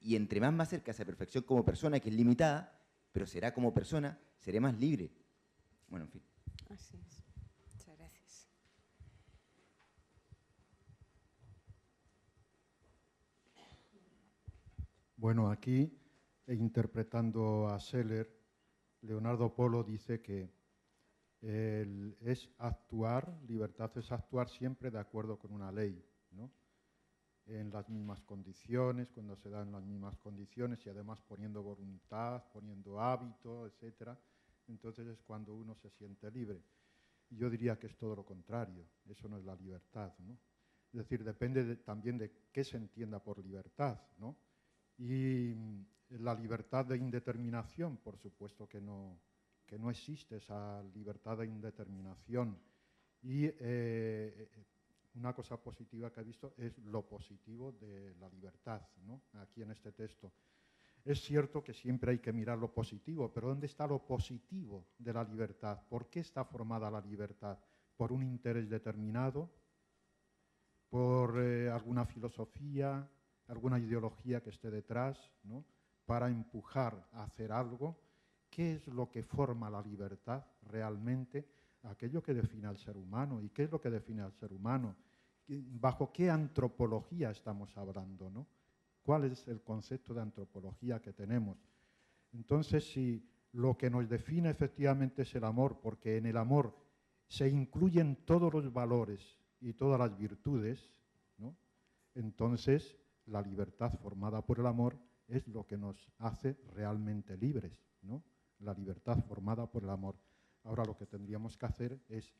Y entre más cerca a esa perfección como persona, que es limitada, pero será como persona, seré más libre. Bueno, en fin. Así es. Muchas gracias. Bueno, aquí, interpretando a Seller, Leonardo Polo dice que libertad es actuar siempre de acuerdo con una ley, ¿no? En las mismas condiciones, cuando se dan las mismas condiciones y además poniendo voluntad, poniendo hábito, etc. Entonces es cuando uno se siente libre. Y yo diría que es todo lo contrario, eso no es la libertad, ¿no? Es decir, depende también de qué se entienda por libertad, ¿no? Y la libertad de indeterminación, por supuesto que no existe esa libertad de indeterminación. Y una cosa positiva que he visto es lo positivo de la libertad, ¿no? Aquí en este texto. Es cierto que siempre hay que mirar lo positivo, pero ¿dónde está lo positivo de la libertad? ¿Por qué está formada la libertad? ¿Por un interés determinado? ¿Por alguna filosofía, alguna ideología que esté detrás, ¿no? Para empujar a hacer algo? ¿Qué es lo que forma la libertad realmente? Aquello que define al ser humano. ¿Y qué es lo que define al ser humano? ¿Bajo qué antropología estamos hablando, ¿no? ¿Cuál es el concepto de antropología que tenemos? Entonces, si lo que nos define efectivamente es el amor, porque en el amor se incluyen todos los valores y todas las virtudes, ¿no? Entonces la libertad formada por el amor es lo que nos hace realmente libres, ¿no? La libertad formada por el amor. Ahora lo que tendríamos que hacer es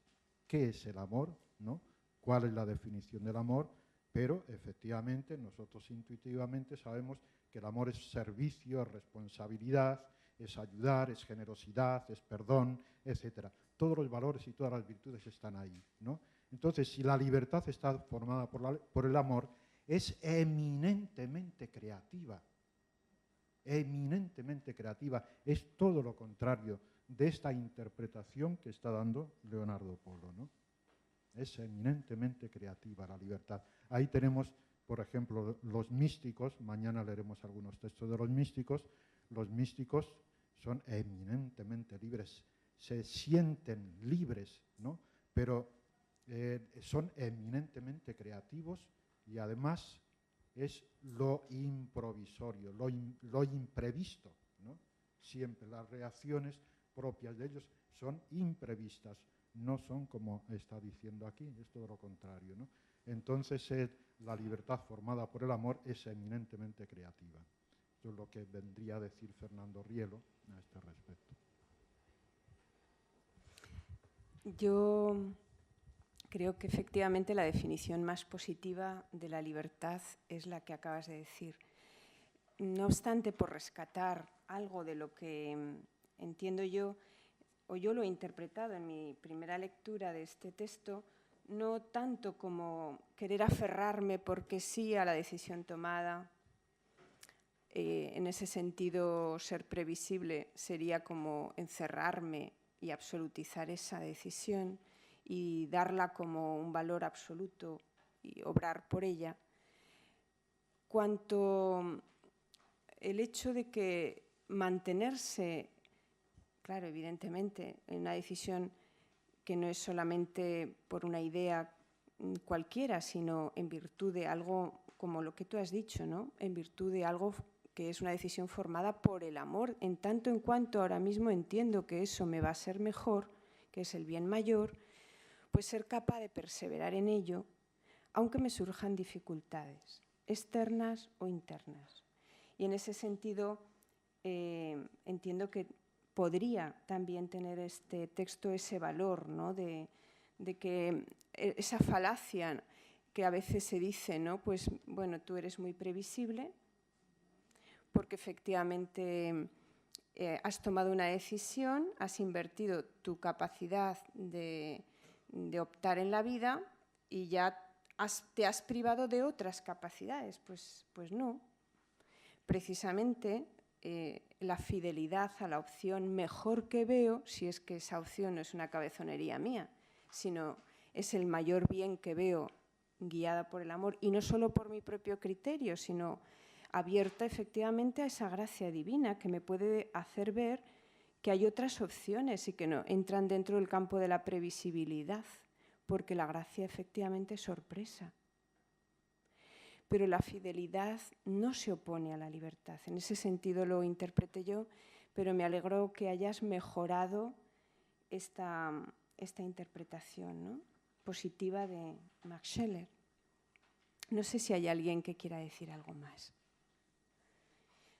qué es el amor, ¿no? Cuál es la definición del amor, pero efectivamente nosotros intuitivamente sabemos que el amor es servicio, es responsabilidad, es ayudar, es generosidad, es perdón, etc. Todos los valores y todas las virtudes están ahí, ¿no? Entonces, si la libertad está formada por el amor, es eminentemente creativa. Eminentemente creativa. Es todo lo contrario de esta interpretación que está dando Leonardo Polo, ¿no? Es eminentemente creativa la libertad. Ahí tenemos, por ejemplo, los místicos. Mañana leeremos algunos textos de los místicos. Los místicos son eminentemente libres, se sienten libres, ¿no? Pero son eminentemente creativos y además es lo improvisorio, lo imprevisto, ¿no? Siempre las reacciones propias de ellos son imprevistas, no son como está diciendo aquí, es todo lo contrario, ¿no? Entonces la libertad formada por el amor es eminentemente creativa. Esto es lo que vendría a decir Fernando Rielo a este respecto. Yo creo que efectivamente la definición más positiva de la libertad es la que acabas de decir. No obstante, por rescatar algo de lo que entiendo yo, o yo lo he interpretado en mi primera lectura de este texto, no tanto como querer aferrarme porque sí a la decisión tomada. En ese sentido, ser previsible sería como encerrarme y absolutizar esa decisión y darla como un valor absoluto y obrar por ella, cuanto el hecho de que mantenerse, claro, evidentemente, en una decisión que no es solamente por una idea cualquiera, sino en virtud de algo como lo que tú has dicho, ¿no? En virtud de algo que es una decisión formada por el amor, en tanto en cuanto ahora mismo entiendo que eso me va a ser mejor, que es el bien mayor, pues ser capaz de perseverar en ello, aunque me surjan dificultades, externas o internas. Y en ese sentido, entiendo que podría también tener este texto ese valor, ¿no? de que esa falacia que a veces se dice, ¿no? Pues bueno, tú eres muy previsible, porque efectivamente has tomado una decisión, has invertido tu capacidad de optar en la vida y ya te has privado de otras capacidades. Pues no. Precisamente la fidelidad a la opción mejor que veo, si es que esa opción no es una cabezonería mía, sino es el mayor bien que veo guiada por el amor, y no solo por mi propio criterio, sino abierta efectivamente a esa gracia divina que me puede hacer ver que hay otras opciones y que no entran dentro del campo de la previsibilidad, porque la gracia efectivamente es sorpresa. Pero la fidelidad no se opone a la libertad. En ese sentido lo interpreté yo, pero me alegro que hayas mejorado esta interpretación, ¿no?, positiva de Max Scheler. No sé si hay alguien que quiera decir algo más,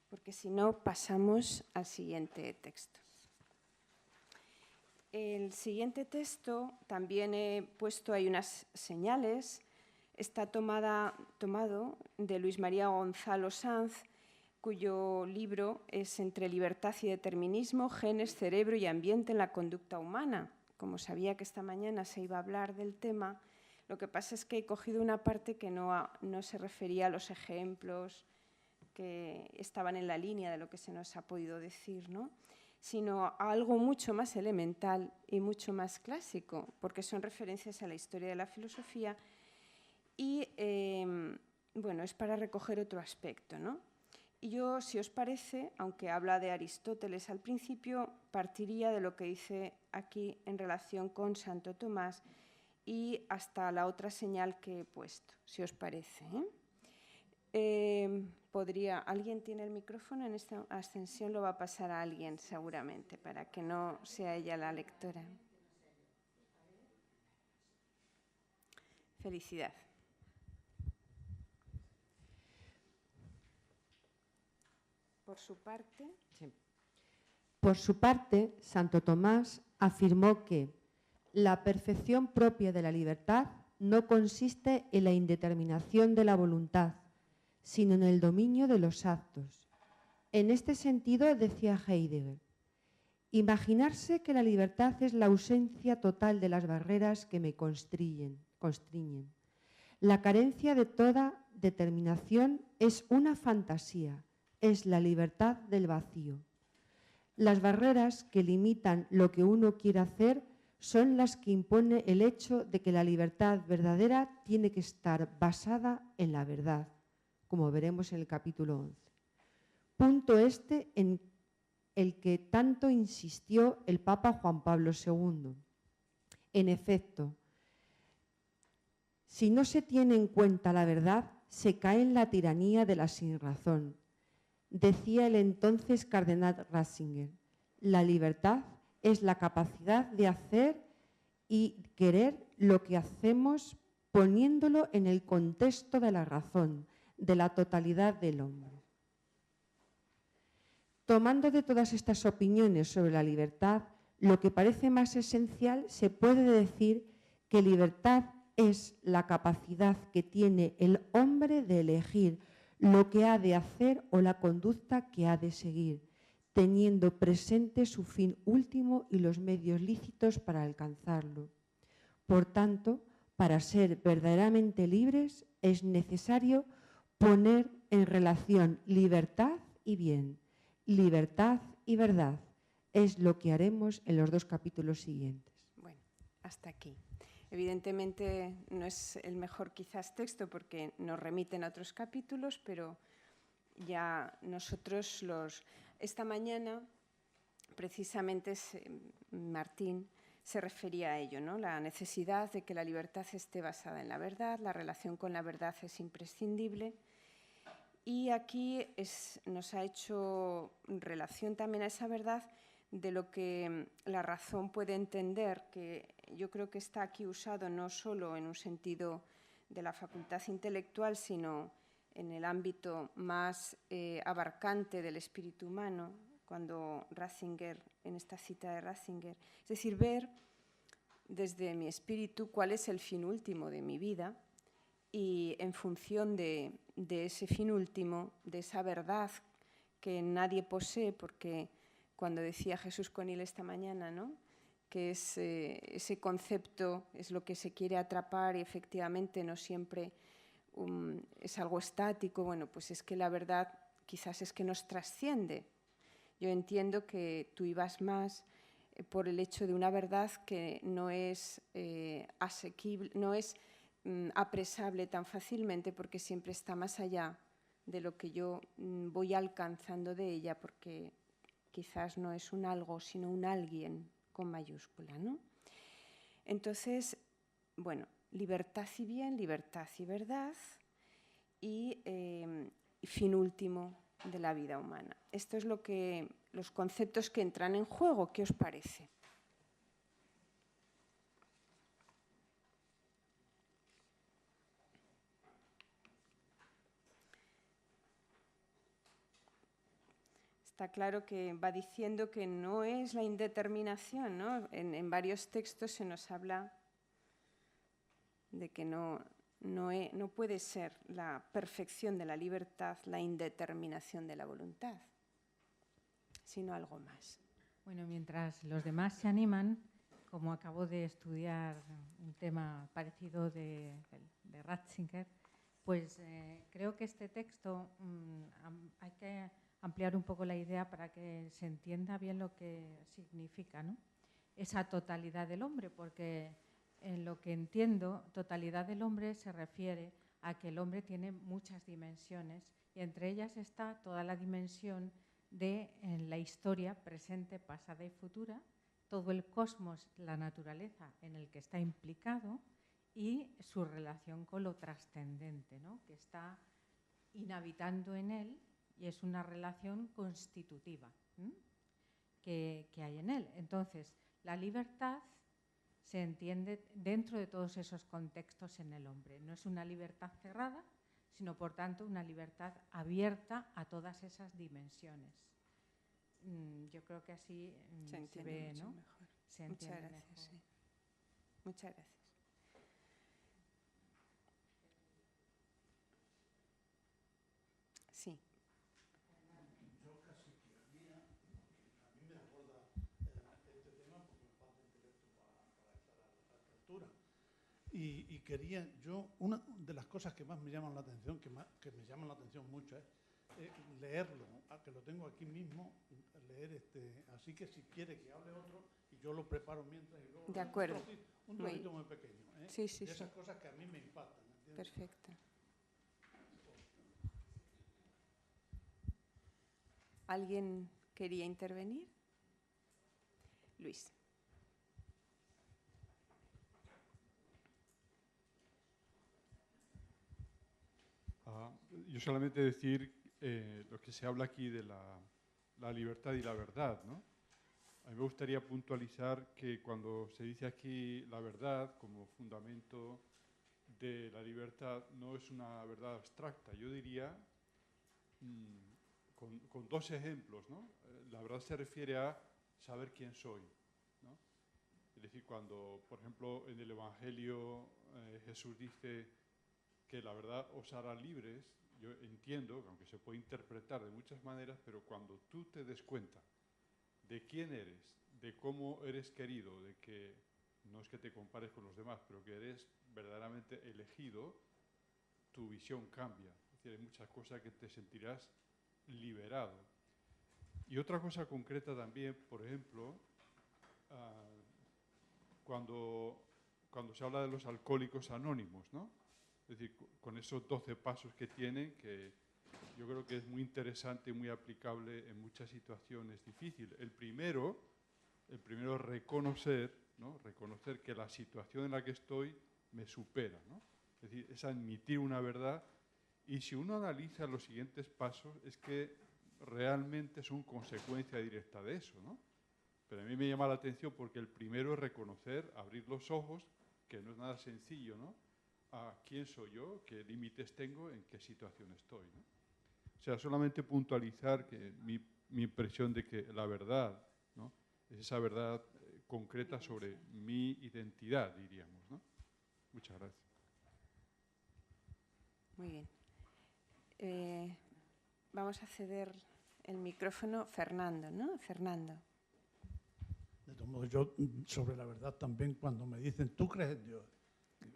porque si no pasamos al siguiente texto. El siguiente texto también he puesto ahí unas señales. Está tomado de Luis María Gonzalo Sanz, cuyo libro es Entre libertad y determinismo, genes, cerebro y ambiente en la conducta humana. Como sabía que esta mañana se iba a hablar del tema, lo que pasa es que he cogido una parte que no se refería a los ejemplos que estaban en la línea de lo que se nos ha podido decir, ¿no?, sino a algo mucho más elemental y mucho más clásico, porque son referencias a la historia de la filosofía y, bueno, es para recoger otro aspecto, ¿no? Y yo, si os parece, aunque habla de Aristóteles al principio, partiría de lo que dice aquí en relación con Santo Tomás y hasta la otra señal que he puesto, si os parece, ¿alguien tiene el micrófono? En esta ascensión lo va a pasar a alguien seguramente, para que no sea ella la lectora. Felicidad. Por su parte. Sí. Por su parte, Santo Tomás afirmó que la perfección propia de la libertad no consiste en la indeterminación de la voluntad, sino en el dominio de los actos. En este sentido, decía Heidegger, imaginarse que la libertad es la ausencia total de las barreras que me constriñen. La carencia de toda determinación es una fantasía, es la libertad del vacío. Las barreras que limitan lo que uno quiere hacer son las que impone el hecho de que la libertad verdadera tiene que estar basada en la verdad, como veremos en el capítulo 11. Punto este en el que tanto insistió el Papa Juan Pablo II. En efecto, si no se tiene en cuenta la verdad, se cae en la tiranía de la sinrazón. Decía el entonces cardenal Ratzinger, la libertad es la capacidad de hacer y querer lo que hacemos poniéndolo en el contexto de la razón, de la totalidad del hombre. Tomando de todas estas opiniones sobre la libertad, lo que parece más esencial, se puede decir que libertad es la capacidad que tiene el hombre de elegir lo que ha de hacer o la conducta que ha de seguir, teniendo presente su fin último y los medios lícitos para alcanzarlo. Por tanto, para ser verdaderamente libres es necesario poner en relación libertad y bien, libertad y verdad. Es lo que haremos en los 2 capítulos siguientes. Bueno, hasta aquí. Evidentemente no es el mejor quizás texto porque nos remiten a otros capítulos, pero ya nosotros esta mañana precisamente Martín se refería a ello, ¿no? La necesidad de que la libertad esté basada en la verdad, la relación con la verdad es imprescindible. Y aquí nos ha hecho relación también a esa verdad de lo que la razón puede entender, que yo creo que está aquí usado no solo en un sentido de la facultad intelectual, sino en el ámbito más abarcante del espíritu humano, cuando Ratzinger, en esta cita de Ratzinger, es decir, ver desde mi espíritu cuál es el fin último de mi vida y en función de ese fin último, de esa verdad que nadie posee, porque cuando decía Jesús Conil esta mañana, ¿no?, que ese concepto es lo que se quiere atrapar y efectivamente no siempre es algo estático, bueno, pues es que la verdad quizás es que nos trasciende. Yo entiendo que tú ibas más por el hecho de una verdad que no es asequible, no es apresable tan fácilmente, porque siempre está más allá de lo que yo voy alcanzando de ella, porque quizás no es un algo, sino un alguien con mayúscula, ¿no? Entonces, bueno, libertad y bien, libertad y verdad, y fin último de la vida humana. Esto es los conceptos que entran en juego. ¿Qué os parece? Está claro que va diciendo que no es la indeterminación, ¿no? En varios textos se nos habla de que no puede ser la perfección de la libertad la indeterminación de la voluntad, sino algo más. Bueno, mientras los demás se animan, como acabo de estudiar un tema parecido de Ratzinger, pues creo que este texto hay que ampliar un poco la idea para que se entienda bien lo que significa, ¿no?, esa totalidad del hombre, porque en lo que entiendo, totalidad del hombre se refiere a que el hombre tiene muchas dimensiones y entre ellas está toda la dimensión de la historia presente, pasada y futura, todo el cosmos, la naturaleza en el que está implicado y su relación con lo trascendente, ¿no?, que está inhabitando en él y es una relación constitutiva que hay en él. Entonces, la libertad se entiende dentro de todos esos contextos en el hombre. No es una libertad cerrada, sino, por tanto, una libertad abierta a todas esas dimensiones. Yo creo que así se ve, ¿no? Mejor. Se Muchas entiende gracias. mejor. Sí. Muchas gracias. Sí. Yo casi que a mí me aborda este tema porque me falta intelecto para estar a esta altura. Y quería, una de las cosas que más me llaman la atención, que me llaman la atención mucho, es leerlo, que lo tengo aquí mismo, leer así que si quiere que hable otro, y yo lo preparo mientras y luego... De acuerdo. Un trocito muy pequeño, ¿eh? Sí, sí, de esas sí. cosas que a mí me impactan, ¿entiendes? Perfecto. ¿Alguien quería intervenir? Luis. Yo solamente decir lo que se habla aquí de la libertad y la verdad, ¿no? A mí me gustaría puntualizar que cuando se dice aquí la verdad como fundamento de la libertad, no es una verdad abstracta. Yo diría, con dos ejemplos, ¿no? La verdad se refiere a saber quién soy, ¿no? Es decir, cuando, por ejemplo, en el Evangelio Jesús dice que la verdad os hará libres, yo entiendo, aunque se puede interpretar de muchas maneras, pero cuando tú te des cuenta de quién eres, de cómo eres querido, de que no es que te compares con los demás, pero que eres verdaderamente elegido, tu visión cambia. Es decir, hay muchas cosas que te sentirás liberado. Y otra cosa concreta también, por ejemplo, cuando se habla de los alcohólicos anónimos, ¿no? Es decir, con esos 12 pasos que tienen, que yo creo que es muy interesante y muy aplicable en muchas situaciones difíciles. El primero es reconocer, ¿no? Reconocer que la situación en la que estoy me supera, ¿no? Es decir, es admitir una verdad. Y si uno analiza los siguientes pasos, es que realmente son consecuencia directa de eso, ¿no? Pero a mí me llama la atención porque el primero es reconocer, abrir los ojos, que no es nada sencillo, ¿no? A quién soy yo, qué límites tengo, en qué situación estoy, ¿no? O sea, solamente puntualizar que mi impresión de que la verdad, ¿no?, es esa verdad concreta sobre mi identidad, diríamos, ¿no? Muchas gracias. Muy bien. Vamos a ceder el micrófono Fernando, ¿no? Fernando. De todos modos, yo sobre la verdad también, cuando me dicen, ¿tú crees en Dios? Digo,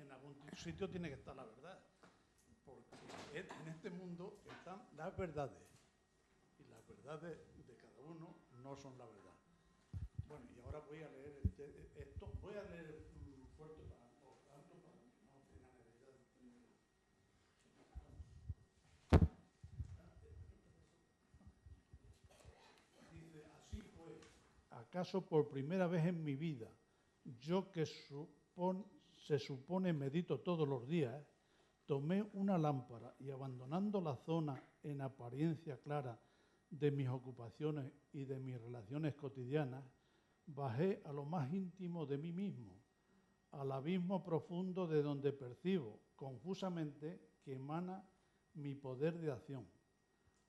en algún sitio tiene que estar la verdad, porque en este mundo están las verdades, y las verdades de cada uno no son la verdad. Bueno, y ahora voy a leer esto, voy a leer fuerte para tanto para que no tengan idea. Dice, así fue. ¿Acaso por primera vez en mi vida, yo que se supone medito todos los días, tomé una lámpara y abandonando la zona en apariencia clara de mis ocupaciones y de mis relaciones cotidianas, bajé a lo más íntimo de mí mismo, al abismo profundo de donde percibo confusamente que emana mi poder de acción.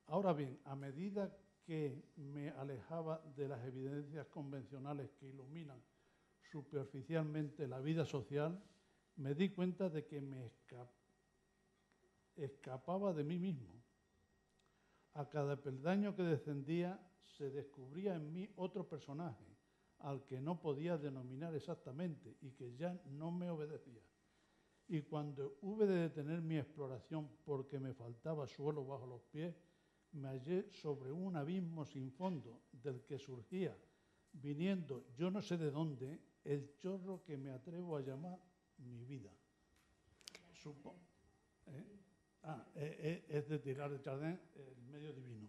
Ahora bien, a medida que me alejaba de las evidencias convencionales que iluminan superficialmente la vida social, me di cuenta de que me escapaba de mí mismo. A cada peldaño que descendía se descubría en mí otro personaje, al que no podía denominar exactamente y que ya no me obedecía. Y cuando hube de detener mi exploración porque me faltaba suelo bajo los pies, me hallé sobre un abismo sin fondo del que surgía, viniendo yo no sé de dónde, el chorro que me atrevo a llamar mi vida. Es de Teilhard de Chardin, El medio divino.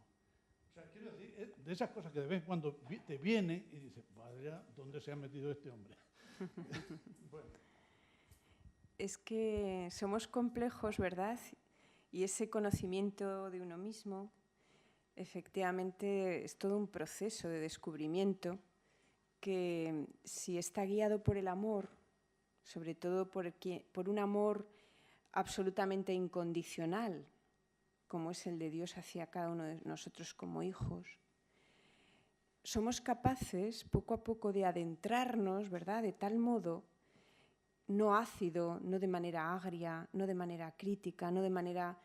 O sea, quiero decir, de esas cosas que de vez en cuando te viene y dices, vaya, ¿dónde se ha metido este hombre? Bueno. Es que somos complejos, ¿verdad? Y ese conocimiento de uno mismo, efectivamente, es todo un proceso de descubrimiento que, si está guiado por el amor, sobre todo por un amor absolutamente incondicional, como es el de Dios hacia cada uno de nosotros como hijos, somos capaces poco a poco de adentrarnos, ¿verdad?, de tal modo, no ácido, no de manera agria, no de manera crítica, no de manera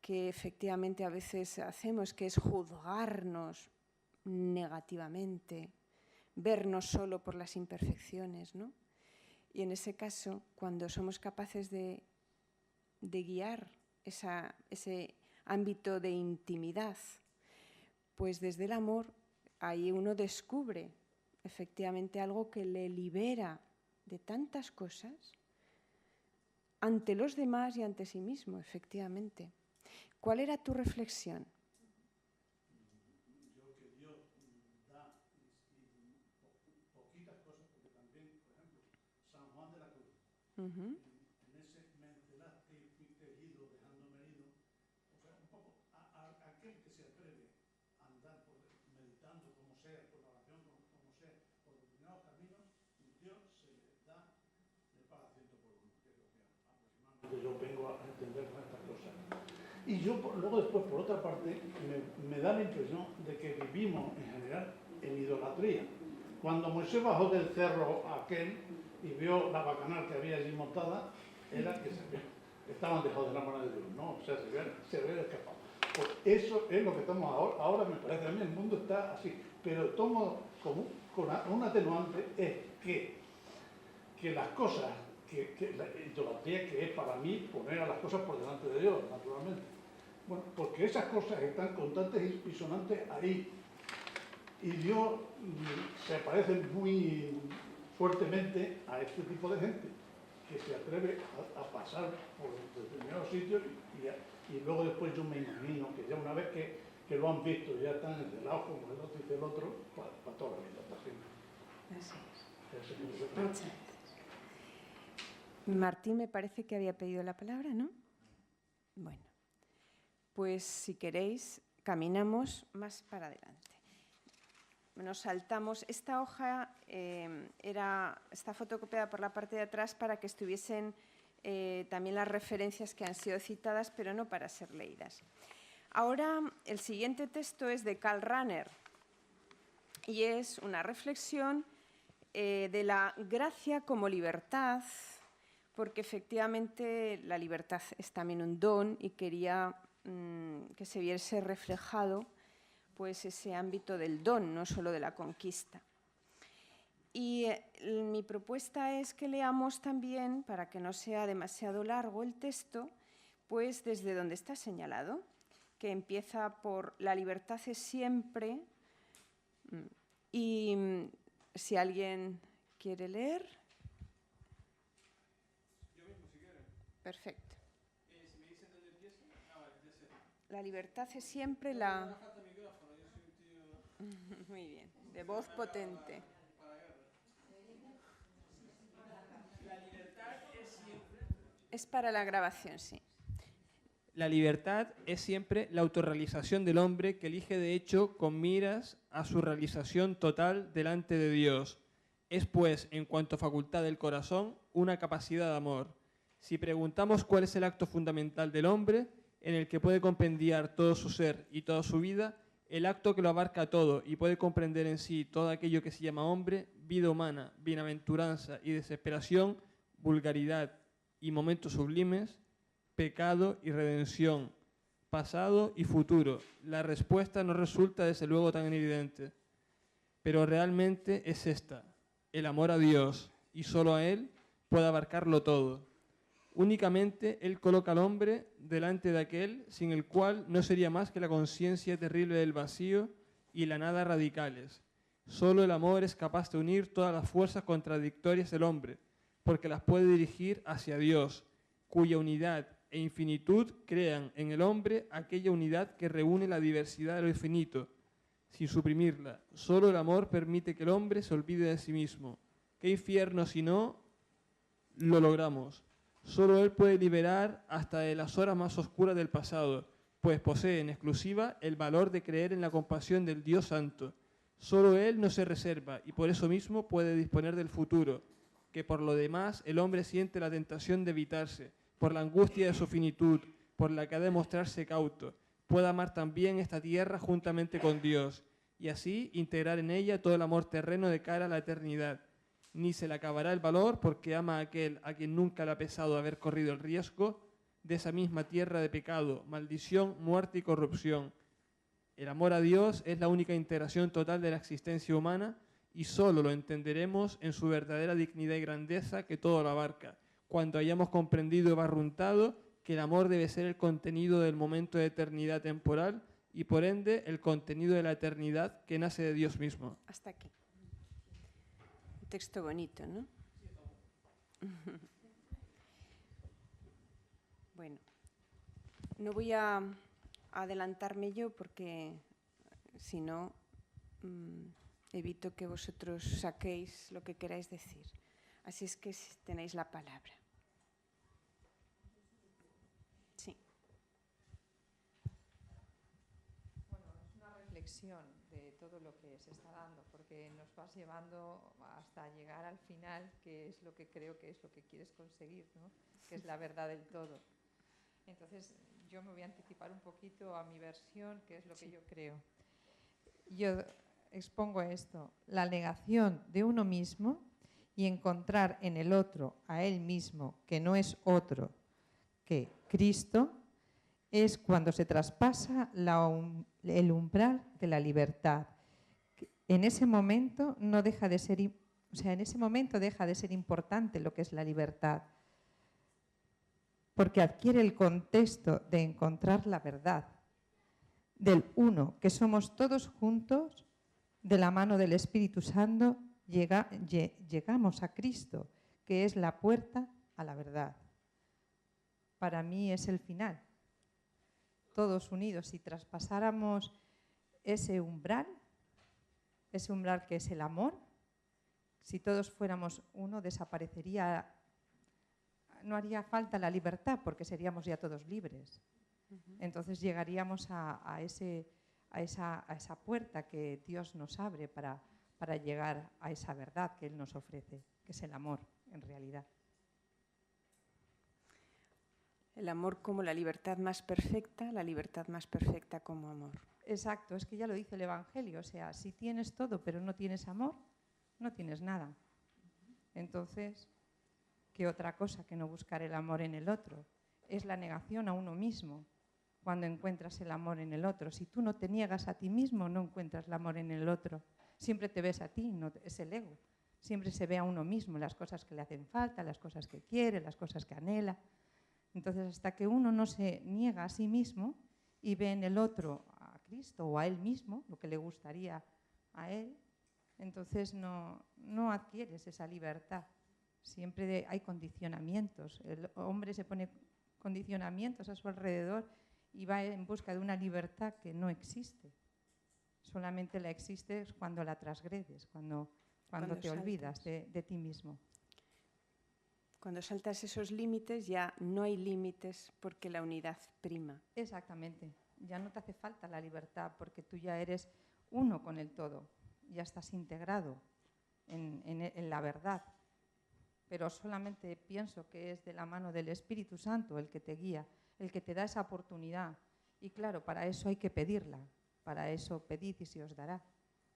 que efectivamente a veces hacemos, que es juzgarnos negativamente, vernos solo por las imperfecciones, ¿no? Y en ese caso, cuando somos capaces de guiar ese ámbito de intimidad, pues desde el amor, ahí uno descubre efectivamente algo que le libera de tantas cosas ante los demás y ante sí mismo, efectivamente. ¿Cuál era tu reflexión? Yo que Dios da poquitas cosas, porque también, por ejemplo, San Juan de la Cruz, en ese me encelaste y fuiste herido, dejándome herido, o sea, un poco aquel que se atreve a andar meditando como sea, por la oración como sea, por determinados caminos, Dios se le da, le paga 100 por uno, que es lo que aproximadamente yo vengo a entender con estas cosas. Y yo luego después, por otra parte, me da la impresión de que vivimos en general en idolatría. Cuando Moisés bajó del cerro aquel y vio la bacanal que había allí montada, era que estaban dejados de la mano de Dios, ¿no? O sea, se había escapado. Pues eso es lo que estamos ahora me parece a mí, el mundo está así. Pero tomo como un atenuante es que las cosas, que la idolatría que es para mí poner a las cosas por delante de Dios, naturalmente. Bueno, porque esas cosas están constantes y sonantes ahí. Y Dios se parece muy fuertemente a este tipo de gente que se atreve a pasar por determinados sitios y luego después yo me imagino que ya una vez que lo han visto, ya están encelados como el otro y el otro para toda la vida. Así es. Muchas gracias. Martín me parece que había pedido la palabra, ¿no? Bueno, pues si queréis, caminamos más para adelante. Nos saltamos. Esta hoja está fotocopiada por la parte de atrás para que estuviesen también las referencias que han sido citadas, pero no para ser leídas. Ahora, el siguiente texto es de Karl Rahner y es una reflexión de la gracia como libertad, porque efectivamente la libertad es también un don y quería que se viese reflejado pues ese ámbito del don, no solo de la conquista. Y mi propuesta es que leamos también, para que no sea demasiado largo el texto, pues desde donde está señalado, que empieza por la libertad es siempre, y si alguien quiere leer. Yo mismo, si quieren. Perfecto. Si me dicen dónde empieza, vale, ya sé. La libertad es siempre la... No me falta micrófono, yo soy un tío... Muy bien, de voz potente. Para la guerra. La libertad es siempre... Es para la grabación, sí. La libertad es siempre la autorrealización del hombre que elige de hecho con miras a su realización total delante de Dios. Es pues, en cuanto a facultad del corazón, una capacidad de amor. Si preguntamos cuál es el acto fundamental del hombre, en el que puede compendiar todo su ser y toda su vida, el acto que lo abarca todo y puede comprender en sí todo aquello que se llama hombre, vida humana, bienaventuranza y desesperación, vulgaridad y momentos sublimes, pecado y redención, pasado y futuro. La respuesta no resulta desde luego tan evidente, pero realmente es esta: el amor a Dios, y solo a Él puede abarcarlo todo. Únicamente Él coloca al hombre delante de aquel sin el cual no sería más que la conciencia terrible del vacío y la nada radicales. Solo el amor es capaz de unir todas las fuerzas contradictorias del hombre, porque las puede dirigir hacia Dios, cuya unidad e infinitud crean en el hombre aquella unidad que reúne la diversidad de lo infinito, sin suprimirla. Solo el amor permite que el hombre se olvide de sí mismo. ¿Qué infierno si no lo logramos? Solo Él puede liberar hasta de las horas más oscuras del pasado, pues posee en exclusiva el valor de creer en la compasión del Dios Santo. Solo Él no se reserva y por eso mismo puede disponer del futuro, que por lo demás el hombre siente la tentación de evitarse, por la angustia de su finitud, por la que ha de mostrarse cauto, pueda amar también esta tierra juntamente con Dios, y así integrar en ella todo el amor terreno de cara a la eternidad. Ni se le acabará el valor porque ama a aquel a quien nunca le ha pesado haber corrido el riesgo de esa misma tierra de pecado, maldición, muerte y corrupción. El amor a Dios es la única integración total de la existencia humana y solo lo entenderemos en su verdadera dignidad y grandeza que todo lo abarca, cuando hayamos comprendido y barruntado que el amor debe ser el contenido del momento de eternidad temporal y por ende el contenido de la eternidad que nace de Dios mismo. Hasta aquí. Un texto bonito, ¿no? Bueno, no voy a adelantarme yo porque si no evito que vosotros saquéis lo que queráis decir. Así es que tenéis la palabra. Sí. Bueno, es una reflexión de todo lo que se está dando, porque nos vas llevando hasta llegar al final, que es lo que creo que es lo que quieres conseguir, ¿no? Que es la verdad del todo. Entonces, yo me voy a anticipar un poquito a mi versión, que es lo que yo creo. Yo expongo esto: la negación de uno mismo y encontrar en el otro a él mismo, que no es otro que Cristo, es cuando se traspasa el umbral de la libertad. En ese momento no deja de ser, en ese momento deja de ser importante lo que es la libertad, porque adquiere el contexto de encontrar la verdad, del uno, que somos todos juntos, de la mano del Espíritu Santo, llegamos a Cristo, que es la puerta a la verdad. Para mí es el final. Todos unidos, si traspasáramos ese umbral que es el amor, si todos fuéramos uno, desaparecería, no haría falta la libertad porque seríamos ya todos libres. Entonces llegaríamos a esa puerta que Dios nos abre para llegar a esa verdad que Él nos ofrece, que es el amor, en realidad. El amor como la libertad más perfecta como amor. Exacto, es que ya lo dice el Evangelio, o sea, si tienes todo pero no tienes amor, no tienes nada. Entonces, ¿qué otra cosa que no buscar el amor en el otro? Es la negación a uno mismo. cuando encuentras el amor en el otro. Si tú no te niegas a ti mismo, no encuentras el amor en el otro. Siempre te ves a ti, no es el ego. Siempre se ve a uno mismo, las cosas que le hacen falta, las cosas que quiere, las cosas que anhela. Entonces, hasta que uno no se niega a sí mismo y ve en el otro a Cristo o a él mismo, lo que le gustaría a él, entonces no adquieres esa libertad. Siempre hay condicionamientos. El hombre se pone condicionamientos a su alrededor y va en busca de una libertad que no existe. Solamente la existe cuando la transgredes, cuando te olvidas de ti mismo. Cuando saltas esos límites ya no hay límites porque la unidad prima. Exactamente. Ya no te hace falta la libertad porque tú ya eres uno con el todo. Ya estás integrado en la verdad. Pero solamente pienso que es de la mano del Espíritu Santo el que te guía, el que te da esa oportunidad. Y claro, para eso hay que pedirla. Para eso pedid y se os dará.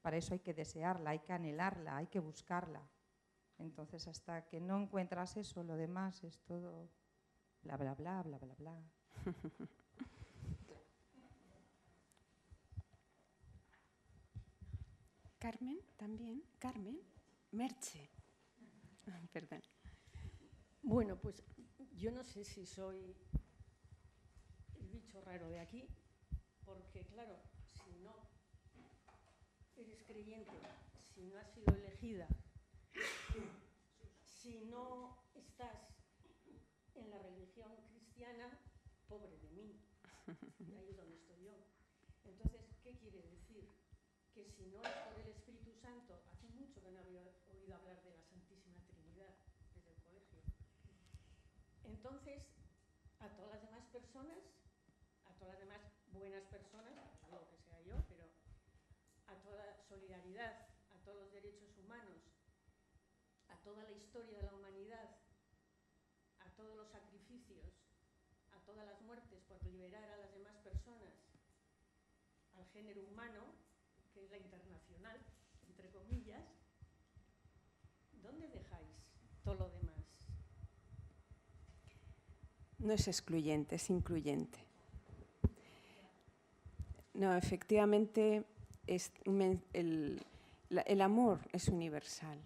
Para eso hay que desearla, hay que anhelarla, hay que buscarla. Entonces, hasta que no encuentras eso, lo demás es todo bla, bla, bla, bla, bla, bla. Carmen, también. Carmen. Merche. Perdón. Bueno, pues yo no sé si soy el bicho raro de aquí, porque claro, si no eres creyente, si no has sido elegida, si no estás en la religión cristiana, pobre de mí, y ahí es donde estoy yo. Entonces, ¿qué quiere decir? Que si no es por el Espíritu Santo, hace mucho que no había oído hablar de la Santísima Trinidad desde el colegio. Entonces, a todas las demás personas, a todas las demás buenas personas, no digo que sea yo, pero a toda la solidaridad, a todos los derechos humanos, a toda la historia de la humanidad, a todos los sacrificios, a todas las muertes por liberar a las demás personas, al género humano, que es la internacional, entre comillas, ¿dónde dejáis todo lo demás? No es excluyente, es incluyente. No, efectivamente, el amor es universal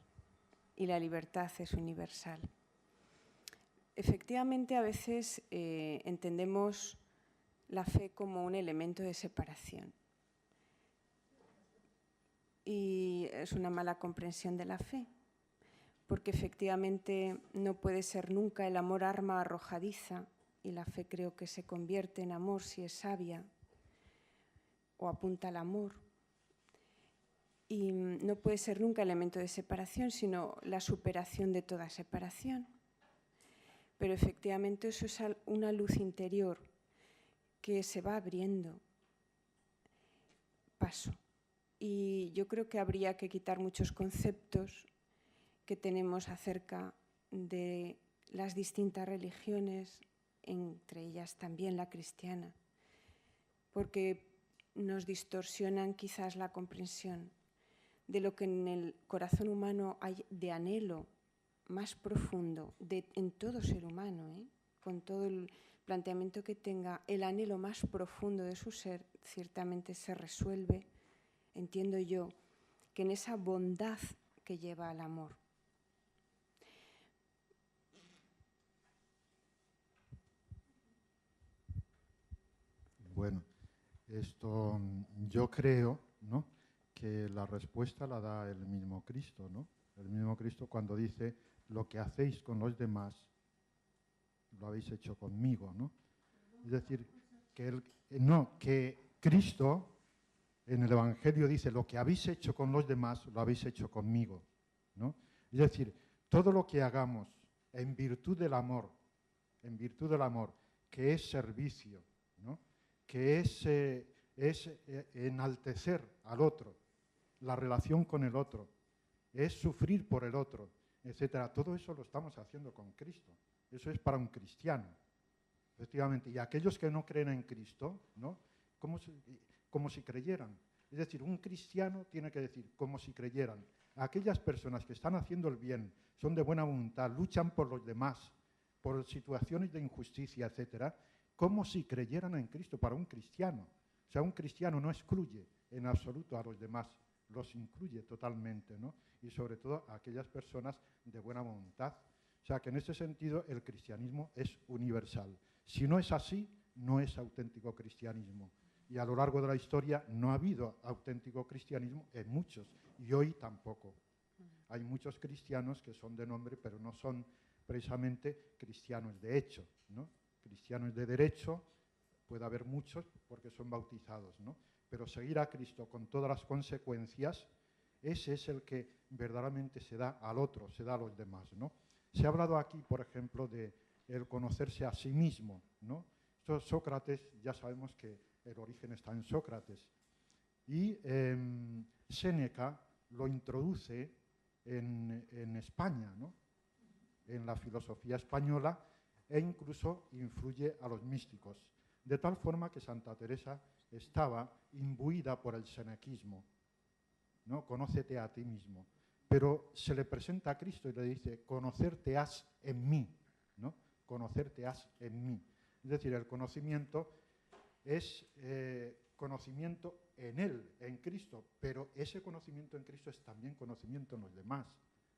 y la libertad es universal. Efectivamente, a veces entendemos la fe como un elemento de separación. Y es una mala comprensión de la fe, porque efectivamente no puede ser nunca el amor arma arrojadiza, y la fe creo que se convierte en amor si es sabia o apunta al amor. Y no puede ser nunca elemento de separación, sino la superación de toda separación. Pero efectivamente eso es una luz interior que se va abriendo paso. Y yo creo que habría que quitar muchos conceptos que tenemos acerca de las distintas religiones, entre ellas también la cristiana, porque nos distorsionan quizás la comprensión de lo que en el corazón humano hay de anhelo más profundo en todo ser humano, con todo el planteamiento que tenga, el anhelo más profundo de su ser ciertamente se resuelve, entiendo yo, que en esa bondad que lleva al amor. Bueno, esto yo creo, ¿no?, que la respuesta la da el mismo Cristo, ¿no? El mismo Cristo cuando dice, lo que hacéis con los demás, lo habéis hecho conmigo, ¿no? Es decir, que Cristo en el Evangelio dice, lo que habéis hecho con los demás, lo habéis hecho conmigo, ¿no? Es decir, todo lo que hagamos en virtud del amor, que es servicio, ¿no?, que es enaltecer al otro, la relación con el otro, es sufrir por el otro, etcétera. Todo eso lo estamos haciendo con Cristo. Eso es para un cristiano, efectivamente. Y aquellos que no creen en Cristo, ¿no?, como si creyeran. Es decir, un cristiano tiene que decir, como si creyeran. Aquellas personas que están haciendo el bien, son de buena voluntad, luchan por los demás, por situaciones de injusticia, etcétera, como si creyeran en Cristo para un cristiano. O sea, un cristiano no excluye en absoluto a los demás, los incluye totalmente, ¿no? Y sobre todo a aquellas personas de buena voluntad. O sea, que en ese sentido el cristianismo es universal. Si no es así, no es auténtico cristianismo. Y a lo largo de la historia no ha habido auténtico cristianismo en muchos, y hoy tampoco. Hay muchos cristianos que son de nombre, pero no son precisamente cristianos de hecho, ¿no? Cristianos de derecho puede haber muchos porque son bautizados, ¿no? Pero seguir a Cristo con todas las consecuencias, ese es el que verdaderamente se da al otro, se da a los demás, ¿no? Se ha hablado aquí, por ejemplo, de el conocerse a sí mismo, ¿no? Esto Sócrates, ya sabemos que el origen está en Sócrates. Y Séneca lo introduce en España, ¿no? En la filosofía española, e incluso influye a los místicos. De tal forma que Santa Teresa estaba imbuida por el senequismo, ¿no? Conócete a ti mismo. Pero se le presenta a Cristo y le dice, conocerte has en mí, ¿no? Conocerte has en mí. Es decir, el conocimiento es conocimiento en Él, en Cristo, pero ese conocimiento en Cristo es también conocimiento en los demás.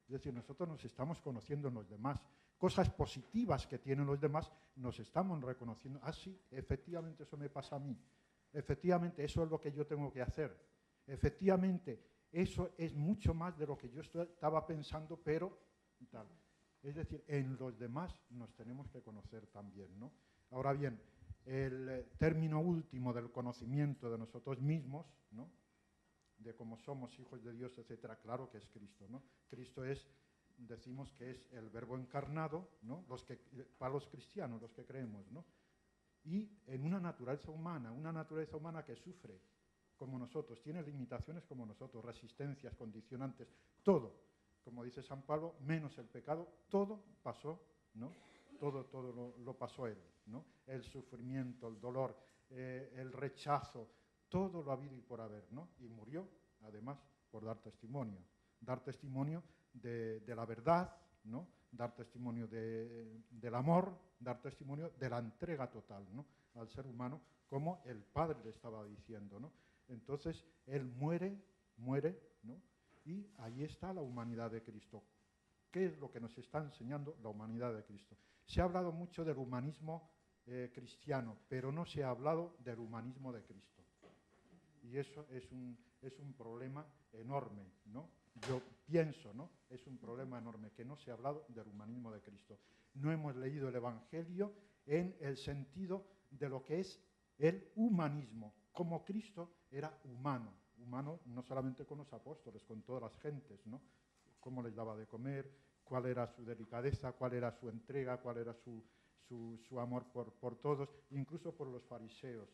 Es decir, nosotros nos estamos conociendo en los demás. Cosas positivas que tienen los demás nos estamos reconociendo. Ah, sí, efectivamente eso me pasa a mí. Efectivamente eso es lo que yo tengo que hacer. Efectivamente eso es mucho más de lo que yo estaba pensando, pero tal. Es decir, en los demás nos tenemos que conocer también, ¿no? Ahora bien, el término último del conocimiento de nosotros mismos, ¿no? De cómo somos hijos de Dios, etcétera, claro que es Cristo, ¿no? Cristo es, decimos que es el Verbo encarnado, ¿no? Para los cristianos, los que creemos, ¿no? Y en una naturaleza humana que sufre como nosotros, tiene limitaciones como nosotros, resistencias, condicionantes, todo, como dice San Pablo, menos el pecado, todo pasó, ¿no? Todo lo pasó Él, ¿no? El sufrimiento, el dolor, el rechazo, todo lo habido y por haber, ¿no? Y murió, además, por dar testimonio de la verdad, ¿no? Dar testimonio del amor, dar testimonio de la entrega total, ¿no? Al ser humano, como el Padre le estaba diciendo, ¿no? Entonces, Él muere, ¿no? Y ahí está la humanidad de Cristo. ¿Qué es lo que nos está enseñando la humanidad de Cristo? Se ha hablado mucho del humanismo cristiano, pero no se ha hablado del humanismo de Cristo. Y eso es un problema enorme, ¿no? Yo pienso, ¿no? Es un problema enorme que no se ha hablado del humanismo de Cristo. No hemos leído el Evangelio en el sentido de lo que es el humanismo, como Cristo era humano no solamente con los apóstoles, con todas las gentes, ¿no? Cómo les daba de comer, cuál era su delicadeza, cuál era su entrega, cuál era su amor por todos, incluso por los fariseos,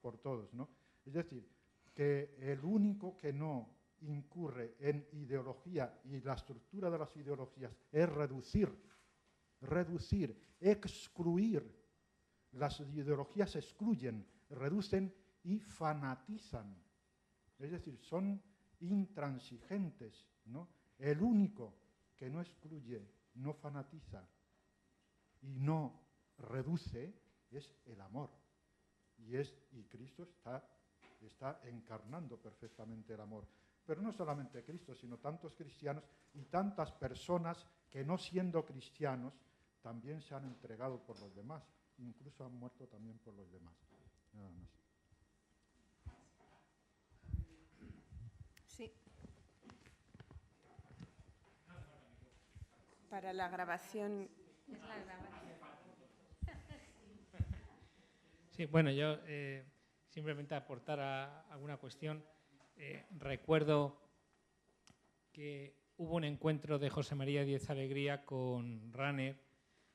por todos, ¿no? Es decir, que el único que no incurre en ideología, y la estructura de las ideologías es reducir, excluir. Las ideologías excluyen, reducen y fanatizan. Es decir, son intransigentes, ¿no? El único que no excluye, no fanatiza y no reduce es el amor. Y Cristo está encarnando perfectamente el amor. Pero no solamente Cristo, sino tantos cristianos y tantas personas que no siendo cristianos también se han entregado por los demás, incluso han muerto también por los demás. Nada más. Sí. Para la grabación. Es la grabación. Sí, bueno, yo simplemente aportar alguna cuestión. Recuerdo que hubo un encuentro de José María Díez Alegría con Runner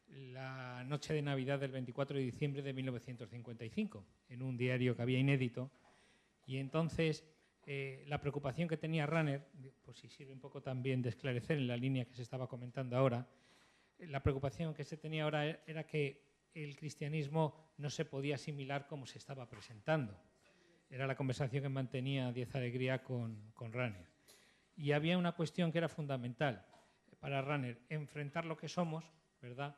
la noche de Navidad del 24 de diciembre de 1955, en un diario que había inédito. Y entonces la preocupación que tenía Runner, por si sirve un poco también de esclarecer en la línea que se estaba comentando ahora, la preocupación que se tenía ahora era que el cristianismo no se podía asimilar como se estaba presentando. Era la conversación que mantenía Díez Alegría con Runner. Y había una cuestión que era fundamental para Runner, enfrentar lo que somos, ¿verdad?,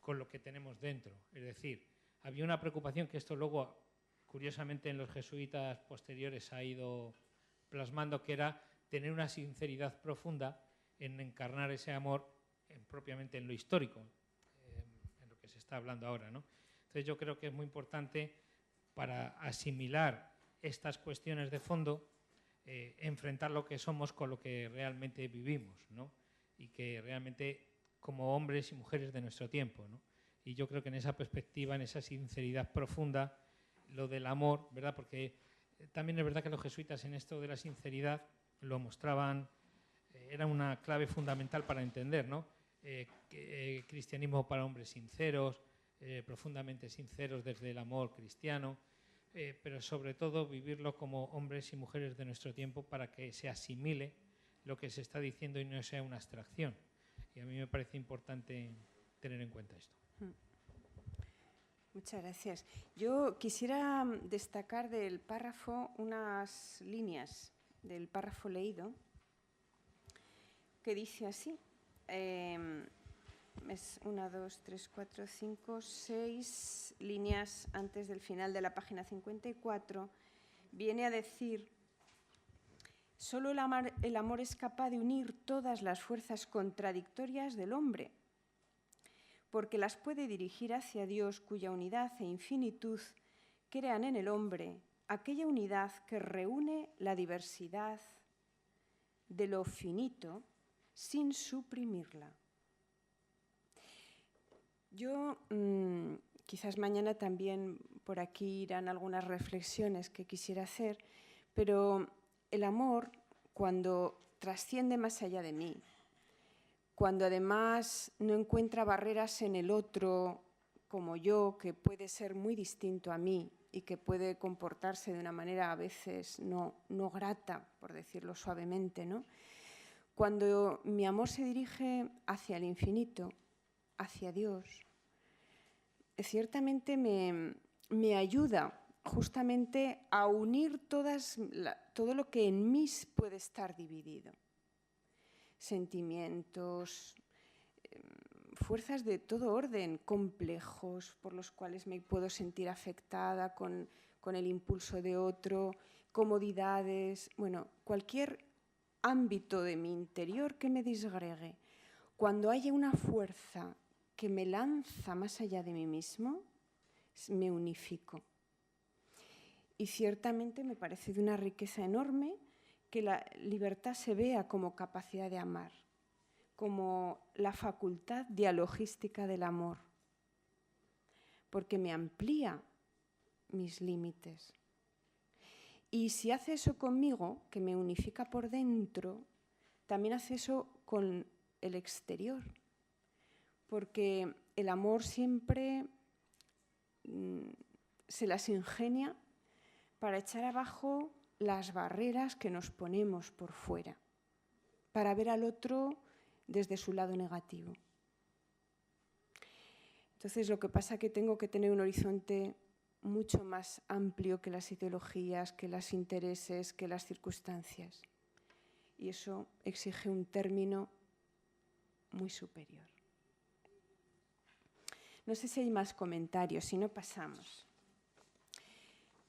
con lo que tenemos dentro. Es decir, había una preocupación que esto luego, curiosamente, en los jesuitas posteriores ha ido plasmando, que era tener una sinceridad profunda en encarnar ese amor propiamente en lo histórico, en lo que se está hablando ahora, ¿no? Entonces yo creo que es muy importante para asimilar estas cuestiones de fondo, enfrentar lo que somos con lo que realmente vivimos, ¿no? Y que realmente como hombres y mujeres de nuestro tiempo, ¿no? Y yo creo que en esa perspectiva, en esa sinceridad profunda, lo del amor, ¿verdad? Porque también es verdad que los jesuitas en esto de la sinceridad lo mostraban, era una clave fundamental para entender, ¿no? Cristianismo para hombres sinceros, profundamente sinceros desde el amor cristiano, pero sobre todo vivirlo como hombres y mujeres de nuestro tiempo para que se asimile lo que se está diciendo y no sea una abstracción. Y a mí me parece importante tener en cuenta esto. Muchas gracias. Yo quisiera destacar del párrafo unas líneas del párrafo leído que dice así. Es 1, 2, 3, 4, 5, 6 líneas antes del final de la página 54. Viene a decir: solo el amor es capaz de unir todas las fuerzas contradictorias del hombre, porque las puede dirigir hacia Dios, cuya unidad e infinitud crean en el hombre aquella unidad que reúne la diversidad de lo finito sin suprimirla. Yo, quizás mañana también por aquí irán algunas reflexiones que quisiera hacer, pero el amor, cuando trasciende más allá de mí, cuando además no encuentra barreras en el otro como yo, que puede ser muy distinto a mí y que puede comportarse de una manera a veces no grata, por decirlo suavemente, ¿no? Cuando mi amor se dirige hacia el infinito, hacia Dios, ciertamente me ayuda justamente a unir todo lo que en mí puede estar dividido. Sentimientos, fuerzas de todo orden, complejos por los cuales me puedo sentir afectada con el impulso de otro, comodidades, bueno, cualquier ámbito de mi interior que me disgregue. Cuando haya una fuerza que me lanza más allá de mí mismo, me unifico. Y ciertamente me parece de una riqueza enorme que la libertad se vea como capacidad de amar, como la facultad dialogística del amor, porque me amplía mis límites. Y si hace eso conmigo, que me unifica por dentro, también hace eso con el exterior, porque el amor siempre se las ingenia para echar abajo las barreras que nos ponemos por fuera, para ver al otro desde su lado negativo. Entonces, lo que pasa es que tengo que tener un horizonte mucho más amplio que las ideologías, que los intereses, que las circunstancias. Y eso exige un término muy superior. No sé si hay más comentarios, si no pasamos.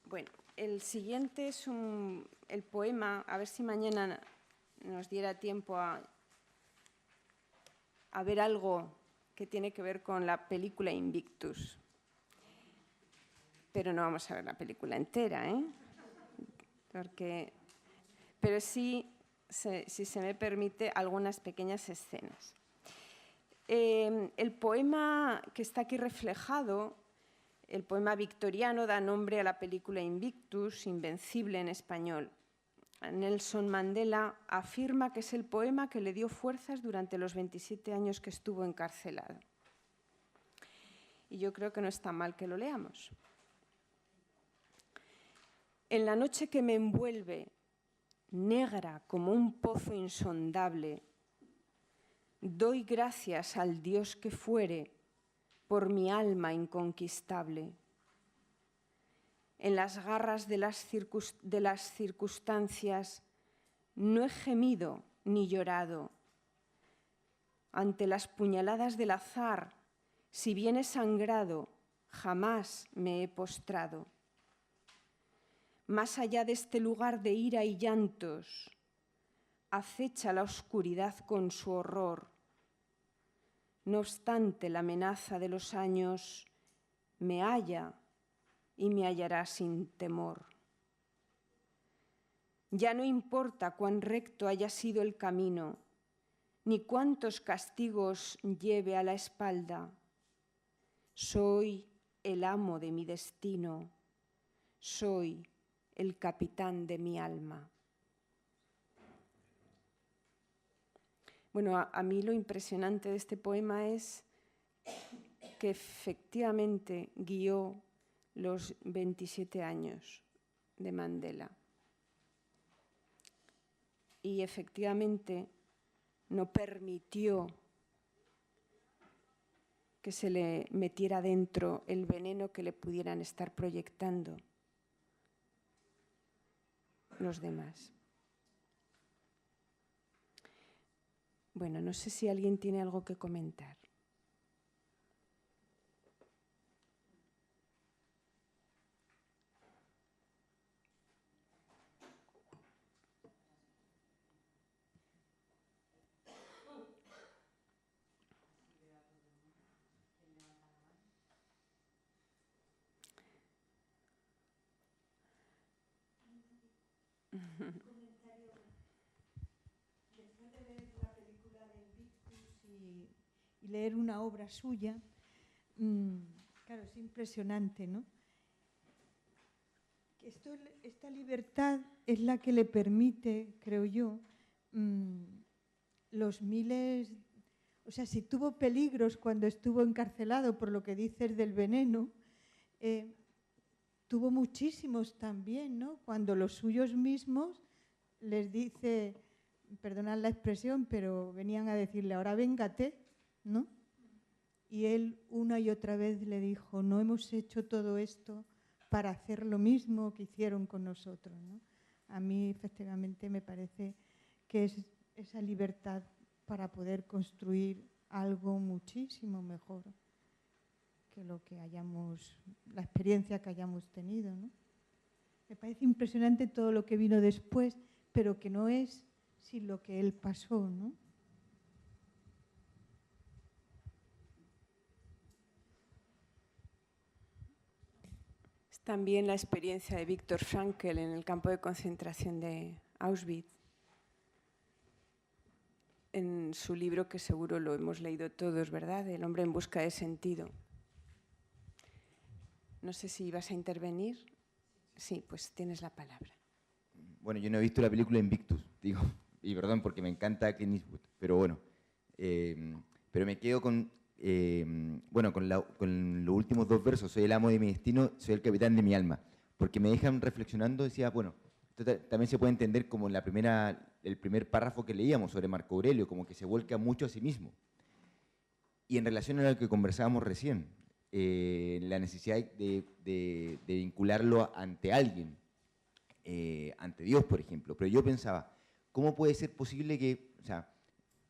Bueno, el siguiente es el poema, a ver si mañana nos diera tiempo a ver algo que tiene que ver con la película Invictus. Pero no vamos a ver la película entera, ¿eh? Pero sí, si se me permite, algunas pequeñas escenas. El poema que está aquí reflejado, el poema victoriano, da nombre a la película Invictus, Invencible en español. Nelson Mandela afirma que es el poema que le dio fuerzas durante los 27 años que estuvo encarcelado. Y yo creo que no está mal que lo leamos. En la noche que me envuelve, negra como un pozo insondable, doy gracias al Dios que fuere por mi alma inconquistable. En las garras de las circunstancias no he gemido ni llorado. Ante las puñaladas del azar, si bien he sangrado, jamás me he postrado. Más allá de este lugar de ira y llantos, acecha la oscuridad con su horror. No obstante, la amenaza de los años me halla y me hallará sin temor. Ya no importa cuán recto haya sido el camino, ni cuántos castigos lleve a la espalda. Soy el amo de mi destino, soy el capitán de mi alma. Bueno, a mí lo impresionante de este poema es que efectivamente guió los 27 años de Mandela. Y efectivamente no permitió que se le metiera dentro el veneno que le pudieran estar proyectando los demás. Bueno, no sé si alguien tiene algo que comentar. Después de ver la película de Invictus y leer una obra suya, claro, es impresionante, ¿no? Esta libertad es la que le permite, creo yo, los miles... O sea, si tuvo peligros cuando estuvo encarcelado, por lo que dices del veneno, tuvo muchísimos también, ¿no? Cuando los suyos mismos les dice, perdonad la expresión, pero venían a decirle, ahora véngate, ¿no? Y él una y otra vez le dijo, no hemos hecho todo esto para hacer lo mismo que hicieron con nosotros, ¿no? A mí, efectivamente, me parece que es esa libertad para poder construir algo muchísimo mejor que lo que hayamos, la experiencia que hayamos tenido, ¿no? Me parece impresionante todo lo que vino después, pero que no es sin lo que él pasó, ¿no? Es también la experiencia de Viktor Frankl en el campo de concentración de Auschwitz. En su libro, que seguro lo hemos leído todos, ¿verdad? El hombre en busca de sentido. No sé si ibas a intervenir. Sí, pues tienes la palabra. Bueno, yo no he visto la película Invictus, digo, y perdón porque me encanta Clint Eastwood, pero bueno, pero me quedo con, bueno, con los últimos dos versos, soy el amo de mi destino, soy el capitán de mi alma, porque me dejan reflexionando, decía, bueno, esto también se puede entender como el primer párrafo que leíamos sobre Marco Aurelio, como que se vuelca mucho a sí mismo. Y en relación a lo que conversábamos recién, la necesidad de vincularlo ante alguien, ante Dios, por ejemplo. Pero yo pensaba, ¿cómo puede ser posible que, o sea,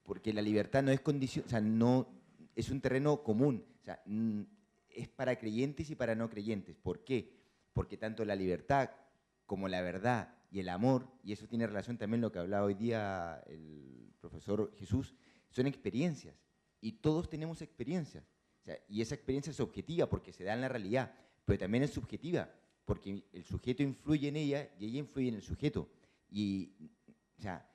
porque la libertad no es condición, o sea, no es un terreno común, o sea, es para creyentes y para no creyentes. ¿Por qué? Porque tanto la libertad como la verdad y el amor, y eso tiene relación también con lo que hablaba hoy día el profesor Jesús, son experiencias, y todos tenemos experiencias. O sea, y esa experiencia es objetiva porque se da en la realidad, pero también es subjetiva porque el sujeto influye en ella y ella influye en el sujeto. Y, o sea,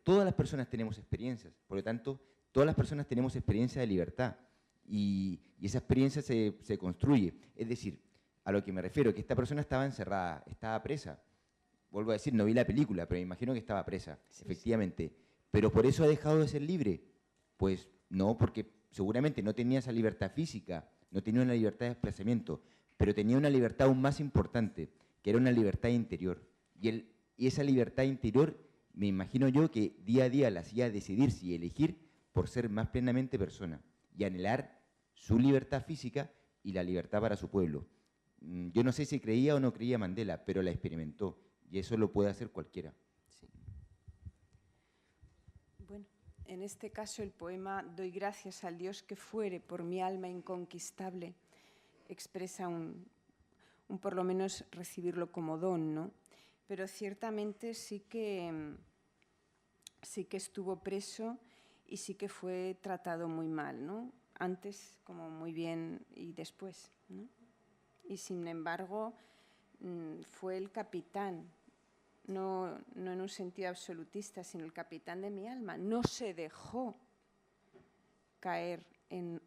todas las personas tenemos experiencias, por lo tanto, todas las personas tenemos experiencia de libertad y esa experiencia se construye. Es decir, a lo que me refiero, que esta persona estaba encerrada, estaba presa. Vuelvo a decir, no vi la película, pero me imagino que estaba presa, sí, efectivamente. Sí. ¿Pero por eso ha dejado de ser libre? Pues no, porque seguramente no tenía esa libertad física, no tenía una libertad de desplazamiento, pero tenía una libertad aún más importante, que era una libertad interior. Y esa libertad interior, me imagino yo, que día a día la hacía decidirse y elegir por ser más plenamente persona y anhelar su libertad física y la libertad para su pueblo. Yo no sé si creía o no creía Mandela, pero la experimentó y eso lo puede hacer cualquiera. Sí. Bueno, en este caso el poema Doy gracias al Dios que fuere por mi alma inconquistable expresa un por lo menos recibirlo como don, ¿no? Pero ciertamente sí que estuvo preso y sí que fue tratado muy mal, ¿no? Antes como muy bien y después, ¿no? Y sin embargo fue el capitán, no en un sentido absolutista, sino el capitán de mi alma. No se dejó caer en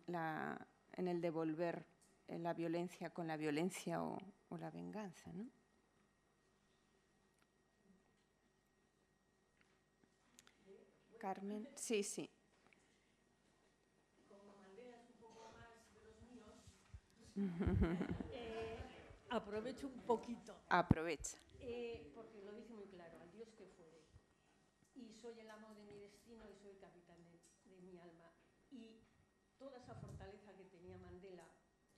el devolver la violencia con la violencia o la venganza, ¿no? Carmen, sí. Como Mandela es un poco más de los míos, aprovecho un poquito. Aprovecha. Porque lo dice muy claro, al Dios que fuere. Y soy el amo de mi destino y soy el capitán de mi alma. Y toda esa fortaleza que tenía Mandela,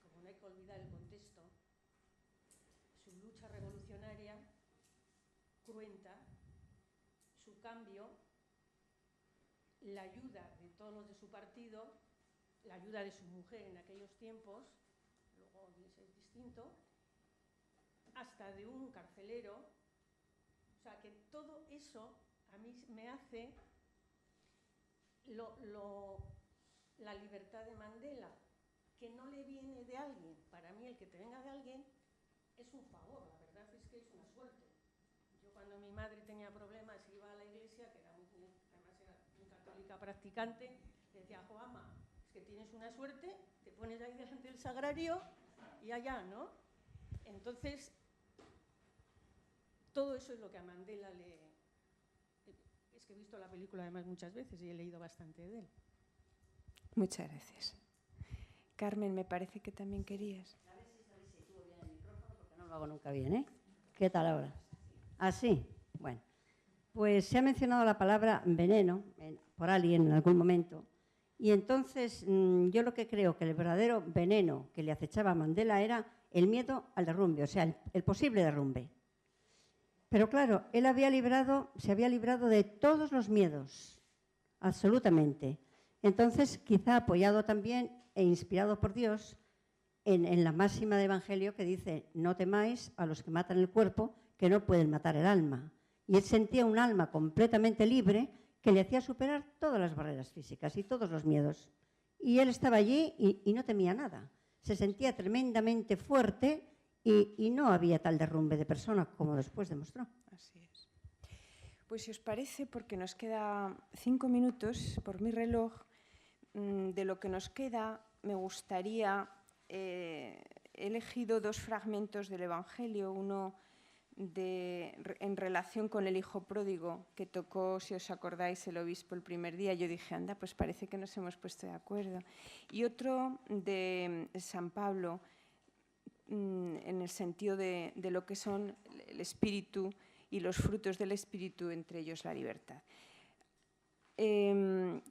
como no hay que olvidar el contexto, su lucha revolucionaria cruenta, su cambio, la ayuda de todos los de su partido, la ayuda de su mujer en aquellos tiempos, luego es distinto, hasta de un carcelero. O sea, que todo eso a mí me hace la libertad de Mandela, que no le viene de alguien. Para mí el que te venga de alguien es un favor, la verdad es que es una suerte. Yo cuando mi madre tenía problemas iba a la iglesia, que además era muy católica practicante, le decía: Joama, es que tienes una suerte, te pones ahí delante del sagrario y allá, ¿no? Entonces, todo eso es lo que a Mandela le... Es que he visto la película además muchas veces y he leído bastante de él. Muchas gracias. Carmen, me parece que también querías. A ver si sitúo bien el micrófono, porque no lo hago nunca bien, ¿eh? ¿Qué tal ahora? ¿Así? Bueno. Pues se ha mencionado la palabra veneno por alguien en algún momento. Y entonces yo lo que creo que el verdadero veneno que le acechaba a Mandela era el miedo al derrumbe, o sea, el posible derrumbe. Pero claro, él se había librado de todos los miedos, absolutamente. Entonces, quizá apoyado también e inspirado por Dios en la máxima de Evangelio que dice: no temáis a los que matan el cuerpo, que no pueden matar el alma. Y él sentía un alma completamente libre que le hacía superar todas las barreras físicas y todos los miedos. Y él estaba allí y no temía nada. Se sentía tremendamente fuerte y no había tal derrumbe de persona como después demostró. Así es. Pues si os parece, porque nos queda 5 minutos por mi reloj, de lo que nos queda me gustaría... he elegido 2 fragmentos del Evangelio, uno en relación con el hijo pródigo que tocó, si os acordáis, el obispo el primer día. Yo dije, anda, pues parece que nos hemos puesto de acuerdo. Y otro de San Pablo, en el sentido de lo que son el espíritu y los frutos del espíritu, entre ellos la libertad.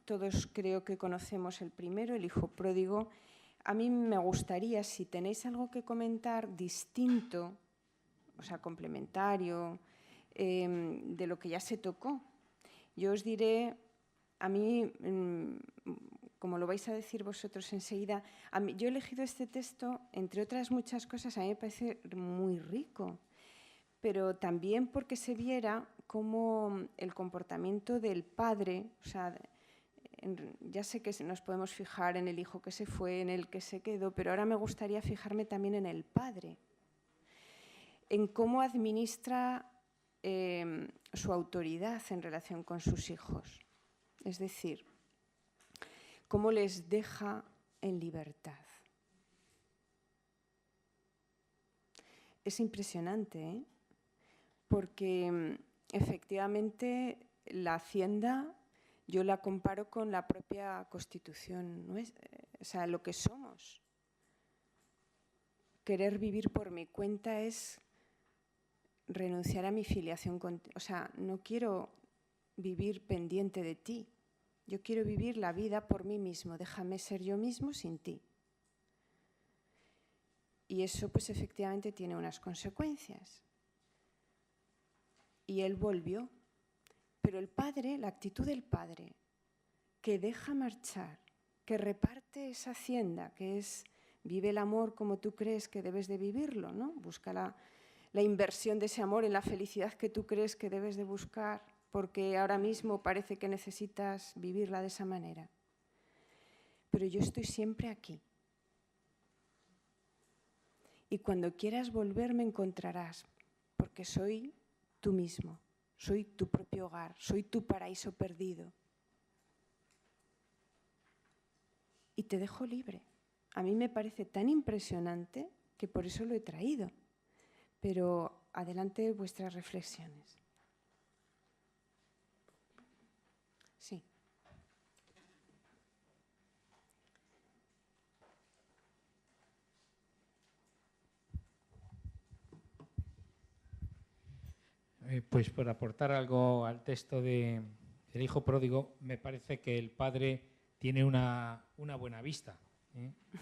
Todos creo que conocemos el primero, el hijo pródigo. A mí me gustaría, si tenéis algo que comentar distinto, o sea, complementario, de lo que ya se tocó. Yo os diré, a mí, como lo vais a decir vosotros enseguida, yo he elegido este texto, entre otras muchas cosas, a mí me parece muy rico, pero también porque se viera cómo el comportamiento del padre, o sea, ya sé que nos podemos fijar en el hijo que se fue, en el que se quedó, pero ahora me gustaría fijarme también en el padre, en cómo administra su autoridad en relación con sus hijos. Es decir, cómo les deja en libertad. Es impresionante, ¿eh? Porque efectivamente la Hacienda yo la comparo con la propia Constitución, ¿no? O sea, lo que somos. Querer vivir por mi cuenta es renunciar a mi filiación contigo. O sea, no quiero vivir pendiente de ti. Yo quiero vivir la vida por mí mismo. Déjame ser yo mismo sin ti. Y eso, pues, efectivamente tiene unas consecuencias. Y él volvió. Pero el padre, la actitud del padre, que deja marchar, que reparte esa hacienda, que es Vive el amor como tú crees que debes de vivirlo, ¿no? Busca la inversión de ese amor en la felicidad que tú crees que debes de buscar, porque ahora mismo parece que necesitas vivirla de esa manera. Pero yo estoy siempre aquí. Y cuando quieras volver me encontrarás, porque soy tú mismo, soy tu propio hogar, soy tu paraíso perdido. Y te dejo libre. A mí me parece tan impresionante que por eso lo he traído. Pero adelante vuestras reflexiones. Sí. Pues por aportar algo al texto del hijo pródigo, me parece que el padre tiene una buena vista.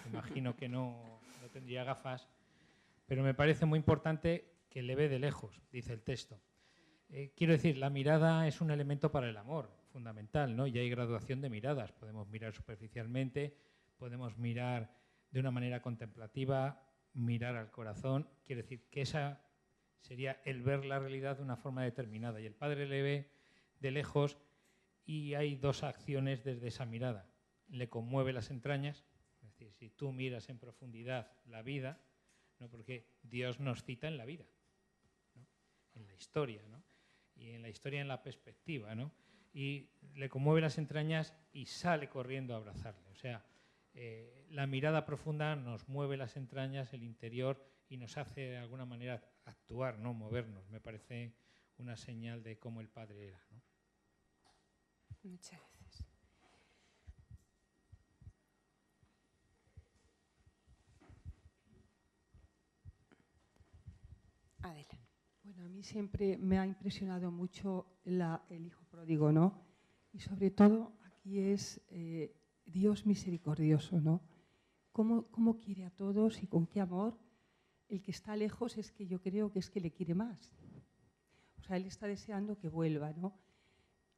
Imagino que no tendría gafas, pero me parece muy importante que le ve de lejos, dice el texto. Quiero decir, la mirada es un elemento para el amor, fundamental, ¿no? Y hay graduación de miradas. Podemos mirar superficialmente, podemos mirar de una manera contemplativa, mirar al corazón. Quiero decir que esa sería el ver la realidad de una forma determinada. Y el padre le ve de lejos y hay dos acciones desde esa mirada. Le conmueve las entrañas, es decir, si tú miras en profundidad la vida, ¿no? Porque Dios nos cita en la vida, ¿no? En la historia, ¿no? Y en la historia en la perspectiva, ¿no? Y le conmueve las entrañas y sale corriendo a abrazarle. O sea, la mirada profunda nos mueve las entrañas, el interior, y nos hace de alguna manera actuar, no movernos. Me parece una señal de cómo el padre era, ¿no? Muchas gracias. Adela. Bueno, a mí siempre me ha impresionado mucho el hijo pródigo, ¿no? Y sobre todo aquí es Dios misericordioso, ¿no? ¿Cómo quiere a todos y con qué amor? El que está lejos es que yo creo que es que le quiere más. O sea, él está deseando que vuelva, ¿no?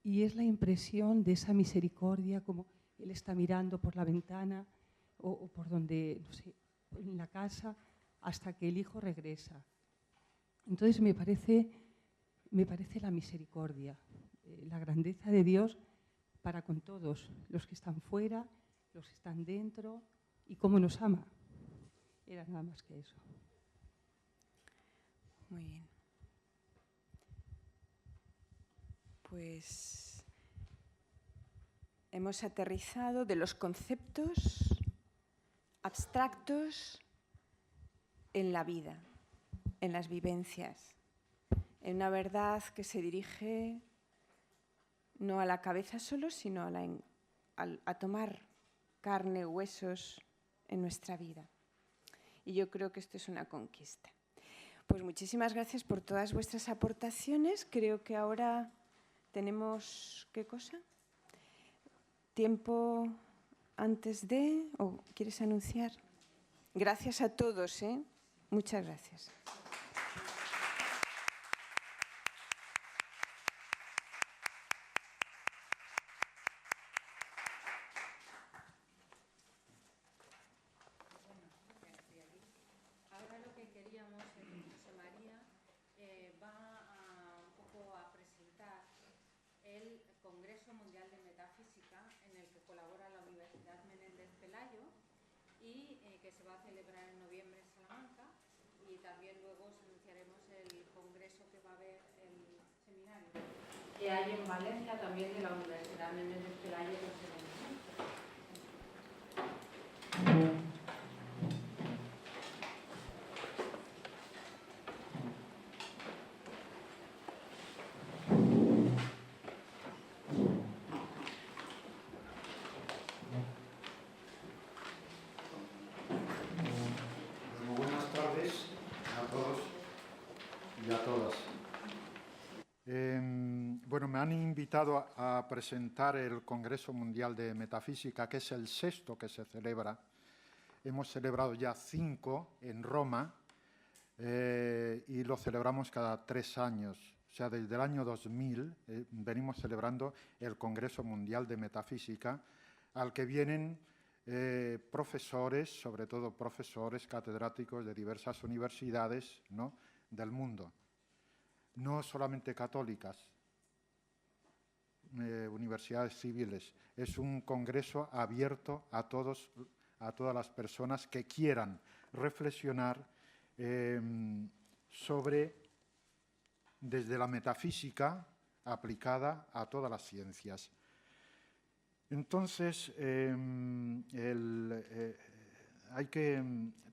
Y es la impresión de esa misericordia, como él está mirando por la ventana o por donde, no sé, en la casa, hasta que el hijo regresa. Entonces me parece la misericordia, la grandeza de Dios para con todos, los que están fuera, los que están dentro, y cómo nos ama. Era nada más que eso. Muy bien. Pues hemos aterrizado de los conceptos abstractos en la vida, en las vivencias, en una verdad que se dirige no a la cabeza solo, sino a tomar carne, huesos en nuestra vida. Y yo creo que esto es una conquista. Pues muchísimas gracias por todas vuestras aportaciones. Creo que ahora tenemos, ¿qué cosa? ¿Tiempo antes de? ¿O quieres anunciar? Gracias a todos, ¿eh? Muchas gracias. Ahora lo que queríamos es que José María va un poco a presentar el Congreso Mundial de Metafísica en el que colabora la Universidad Menéndez Pelayo y que se va a celebrar en noviembre en Salamanca, y también luego os anunciaremos el congreso que va a haber, el seminario que hay en Valencia también de la Universidad Menéndez Pelayo de los Buenas tardes a todos y a todas. Bueno, me han invitado a presentar el Congreso Mundial de Metafísica, que es el sexto que se celebra. Hemos celebrado ya 5 en Roma y lo celebramos cada 3 años. O sea, desde el año 2000 venimos celebrando el Congreso Mundial de Metafísica, al que vienen profesores, sobre todo profesores catedráticos de diversas universidades, ¿no?, del mundo, no solamente católicas, universidades civiles. Es un congreso abierto a todas las personas que quieran reflexionar desde la metafísica aplicada a todas las ciencias. Entonces,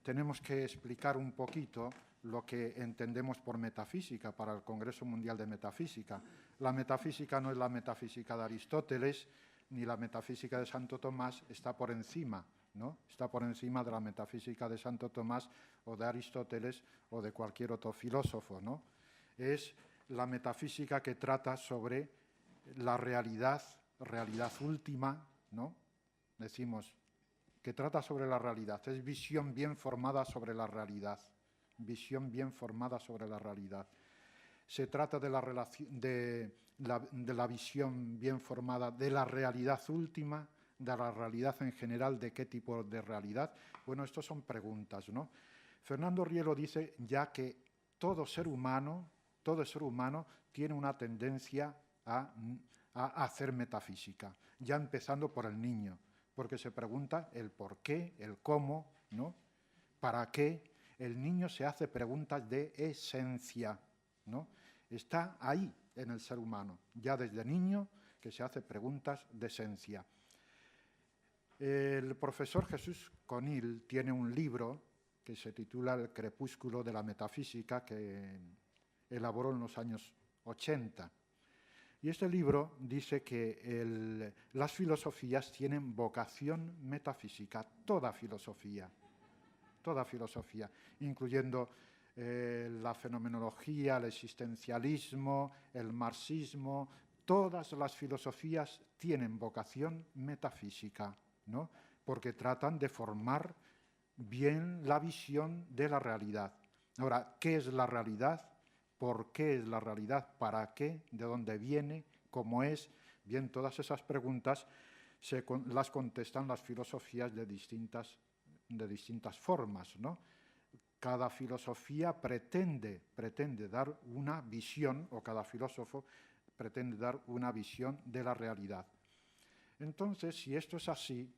tenemos que explicar un poquito lo que entendemos por metafísica para el Congreso Mundial de Metafísica. La metafísica no es la metafísica de Aristóteles ni la metafísica de Santo Tomás, está por encima, ¿no? Está por encima de la metafísica de Santo Tomás o de Aristóteles o de cualquier otro filósofo, ¿no? Es la metafísica que trata sobre la realidad última, ¿no? Decimos que trata sobre la realidad, es visión bien formada sobre la realidad. Visión bien formada sobre la realidad. Se trata de la visión bien formada de la realidad última, de la realidad en general. ¿De qué tipo de realidad? Bueno, estas son preguntas, ¿no? Fernando Rielo dice ya que todo ser humano tiene una tendencia a hacer metafísica, ya empezando por el niño, porque se pregunta el por qué, el cómo, ¿no? ¿Para qué? El niño se hace preguntas de esencia, ¿no? Está ahí en el ser humano, ya desde niño que se hace preguntas de esencia. El profesor Jesús Conil tiene un libro que se titula El crepúsculo de la metafísica, que elaboró en los años 80. Y este libro dice que las filosofías tienen vocación metafísica, toda filosofía, incluyendo la fenomenología, el existencialismo, el marxismo. Todas las filosofías tienen vocación metafísica, ¿no? Porque tratan de formar bien la visión de la realidad. Ahora, ¿qué es la realidad? ¿Por qué es la realidad? ¿Para qué? ¿De dónde viene? ¿Cómo es? Bien, todas esas preguntas las contestan las filosofías de distintas formas, ¿no? Cada filosofía pretende dar una visión, o cada filósofo pretende dar una visión de la realidad. Entonces, si esto es así,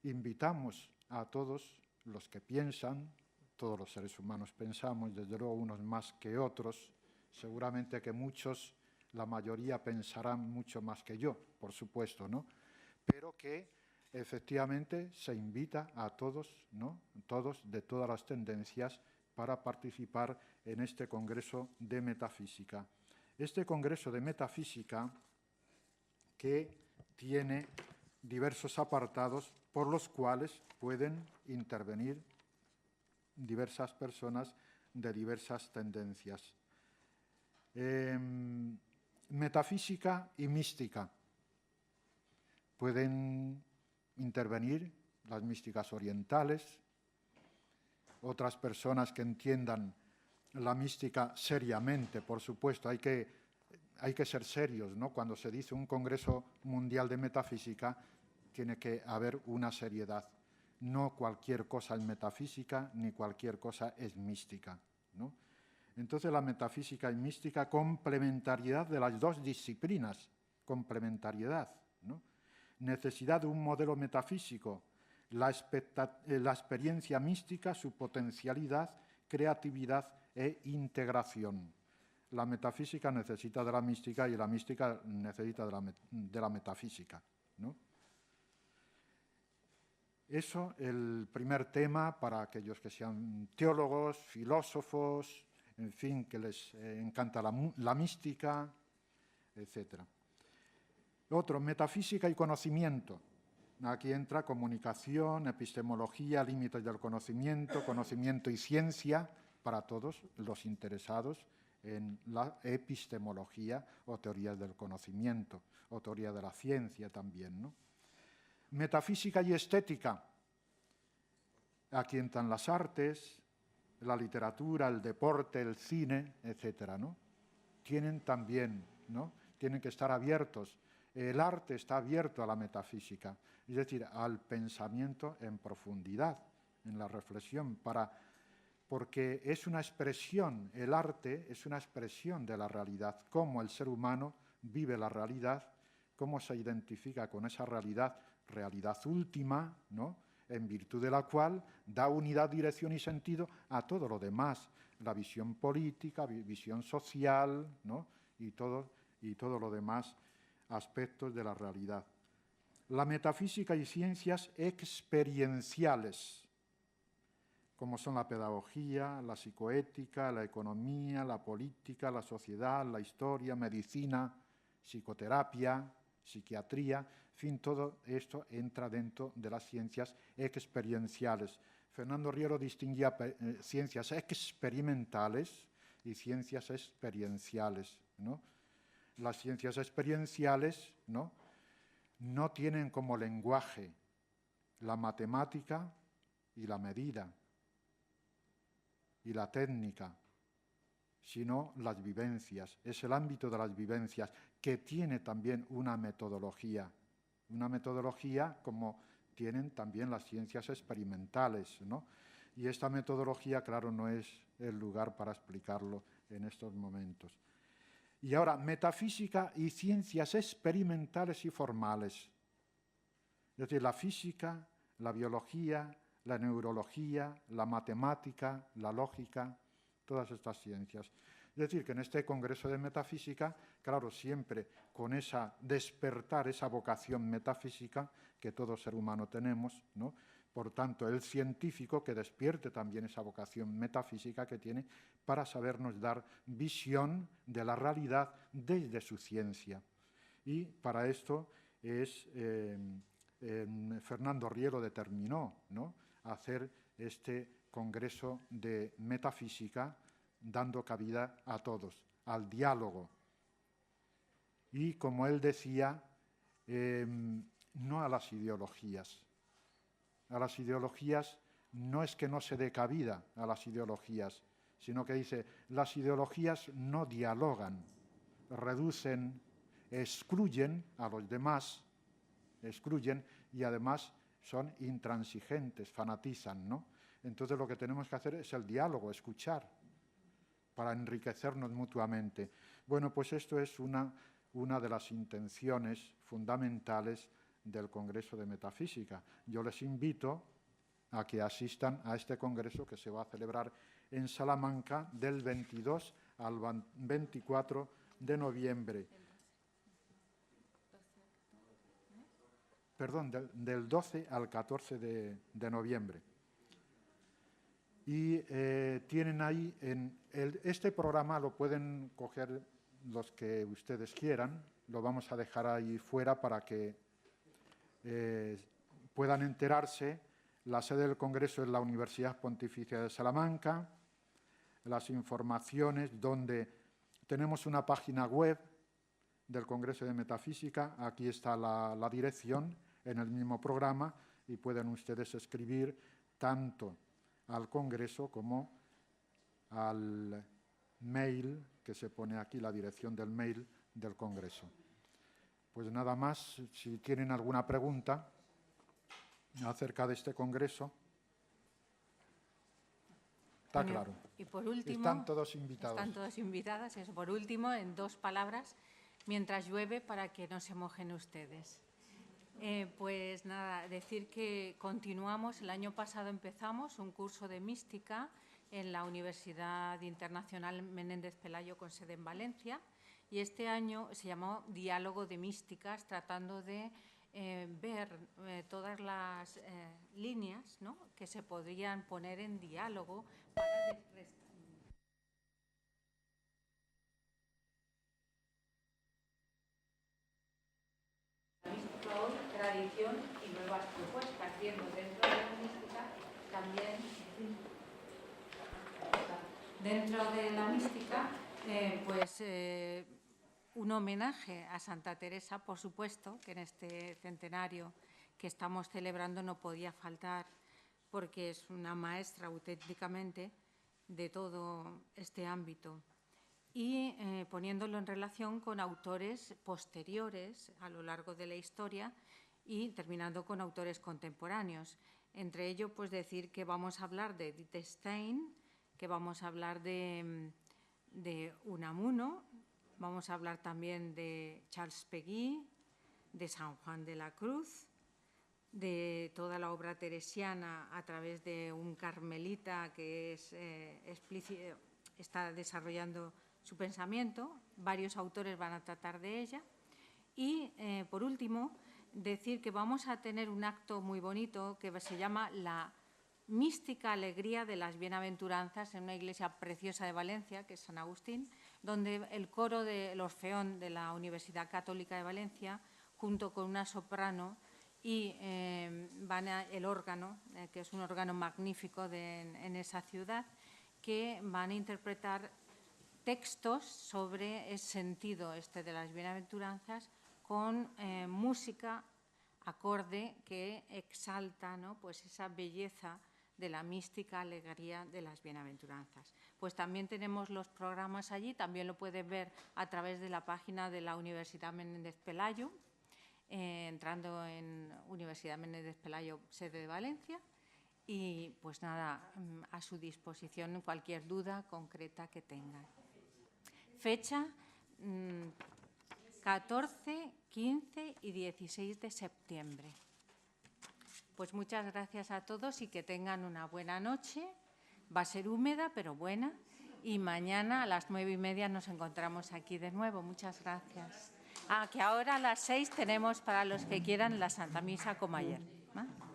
invitamos a todos los que piensan, todos los seres humanos pensamos, desde luego unos más que otros, seguramente que muchos, la mayoría pensarán mucho más que yo, por supuesto, ¿no? Pero que efectivamente se invita a todos, ¿no? Todos de todas las tendencias para participar en este Congreso de Metafísica. Este Congreso de Metafísica que tiene diversos apartados por los cuales pueden intervenir diversas personas de diversas tendencias. Metafísica y mística. Pueden intervenir las místicas orientales, otras personas que entiendan la mística seriamente, por supuesto, hay que ser serios, ¿no? Cuando se dice un Congreso Mundial de Metafísica, tiene que haber una seriedad. No cualquier cosa es metafísica, ni cualquier cosa es mística, ¿no? Entonces, la metafísica y mística, complementariedad de las dos disciplinas, complementariedad, ¿no? Necesidad de un modelo metafísico, la experiencia mística, su potencialidad, creatividad e integración. La metafísica necesita de la mística y la mística necesita de la metafísica, ¿no? Eso, el primer tema para aquellos que sean teólogos, filósofos, en fin, que les encanta la mística, etc. Otro, metafísica y conocimiento. Aquí entra comunicación, epistemología, límites del conocimiento, conocimiento y ciencia, para todos los interesados en la epistemología o teorías del conocimiento, o teoría de la ciencia también, ¿no? Metafísica y estética. Aquí entran las artes, la literatura, el deporte, el cine, etcétera, ¿no? Tienen también, ¿no? Tienen que estar abiertos. El arte está abierto a la metafísica, es decir, al pensamiento en profundidad, en la reflexión, porque es una expresión, el arte es una expresión de la realidad, cómo el ser humano vive la realidad, cómo se identifica con esa realidad, realidad última, ¿no?, en virtud de la cual da unidad, dirección y sentido a todo lo demás, la visión política, visión social, ¿no?, y todo lo demás aspectos de la realidad. La metafísica y ciencias experienciales, como son la pedagogía, la psicoética, la economía, la política, la sociedad, la historia, medicina, psicoterapia, psiquiatría, en fin, todo esto entra dentro de las ciencias experienciales. Fernando Riero distinguía ciencias experimentales y ciencias experienciales, ¿no? Las ciencias experienciales, ¿no?, no tienen como lenguaje la matemática y la medida y la técnica, sino las vivencias. Es el ámbito de las vivencias que tiene también una metodología como tienen también las ciencias experimentales, ¿no? Y esta metodología, claro, no es el lugar para explicarlo en estos momentos. Y ahora, metafísica y ciencias experimentales y formales. Es decir, la física, la biología, la neurología, la matemática, la lógica, todas estas ciencias. Es decir, que en este Congreso de Metafísica, claro, siempre con esa despertar, esa vocación metafísica que todo ser humano tenemos, ¿no? Por tanto, el científico que despierte también esa vocación metafísica que tiene para sabernos dar visión de la realidad desde su ciencia. Y para esto Fernando Riero determinó, ¿no?, hacer este Congreso de Metafísica dando cabida a todos, al diálogo. Y, como él decía, no a las ideologías. A las ideologías no es que no se dé cabida a las ideologías, sino que dice, las ideologías no dialogan, reducen, excluyen a los demás, excluyen y además son intransigentes, fanatizan, ¿no? Entonces lo que tenemos que hacer es el diálogo, escuchar, para enriquecernos mutuamente. Bueno, pues esto es una de las intenciones fundamentales del Congreso de Metafísica. Yo les invito a que asistan a este congreso que se va a celebrar en Salamanca del 22 al 24 de noviembre. Perdón, del 12 al 14 de noviembre. Y tienen ahí, este programa lo pueden coger los que ustedes quieran, lo vamos a dejar ahí fuera para que puedan enterarse. La sede del Congreso es la Universidad Pontificia de Salamanca. Las informaciones, donde tenemos una página web del Congreso de Metafísica, aquí está la dirección en el mismo programa y pueden ustedes escribir tanto al Congreso como al mail que se pone aquí, la dirección del mail del Congreso. Pues nada más, si tienen alguna pregunta acerca de este Congreso. Está claro. Y por último, están todos invitados. Están todos invitadas. Eso, por último, en 2 palabras, mientras llueve, para que no se mojen ustedes. Pues nada, decir que continuamos. El año pasado empezamos un curso de mística en la Universidad Internacional Menéndez Pelayo con sede en Valencia, y este año se llamó Diálogo de Místicas, tratando de ver todas las líneas, ¿no?, que se podrían poner en diálogo para tradición y nuevas propuestas, viendo dentro de la mística también, dentro de la mística, un homenaje a Santa Teresa, por supuesto, que en este centenario que estamos celebrando no podía faltar, porque es una maestra auténticamente de todo este ámbito. y poniéndolo en relación con autores posteriores a lo largo de la historia y terminando con autores contemporáneos. Entre ellos, pues decir que vamos a hablar de Edith Stein, que vamos a hablar de Unamuno, vamos a hablar también de Charles Péguy, de San Juan de la Cruz, de toda la obra teresiana a través de un carmelita que está desarrollando su pensamiento. Varios autores van a tratar de ella. Y, por último, decir que vamos a tener un acto muy bonito que se llama la mística alegría de las bienaventuranzas en una iglesia preciosa de Valencia, que es San Agustín, donde el coro del Orfeón de la Universidad Católica de Valencia, junto con una soprano y el órgano, que es un órgano magnífico en esa ciudad, que van a interpretar textos sobre el sentido de las bienaventuranzas con música acorde que exalta, ¿no?, pues esa belleza de la mística alegría de las bienaventuranzas. Pues también tenemos los programas allí, también lo pueden ver a través de la página de la Universidad Menéndez Pelayo, entrando en Universidad Menéndez Pelayo, sede de Valencia, y pues nada, a su disposición cualquier duda concreta que tengan. Fecha 14, 15 y 16 de septiembre. Pues muchas gracias a todos y que tengan una buena noche. Va a ser húmeda, pero buena. Y mañana a las 9:30 nos encontramos aquí de nuevo. Muchas gracias. Que ahora a las 6 tenemos, para los que quieran, la Santa Misa como ayer, ¿no?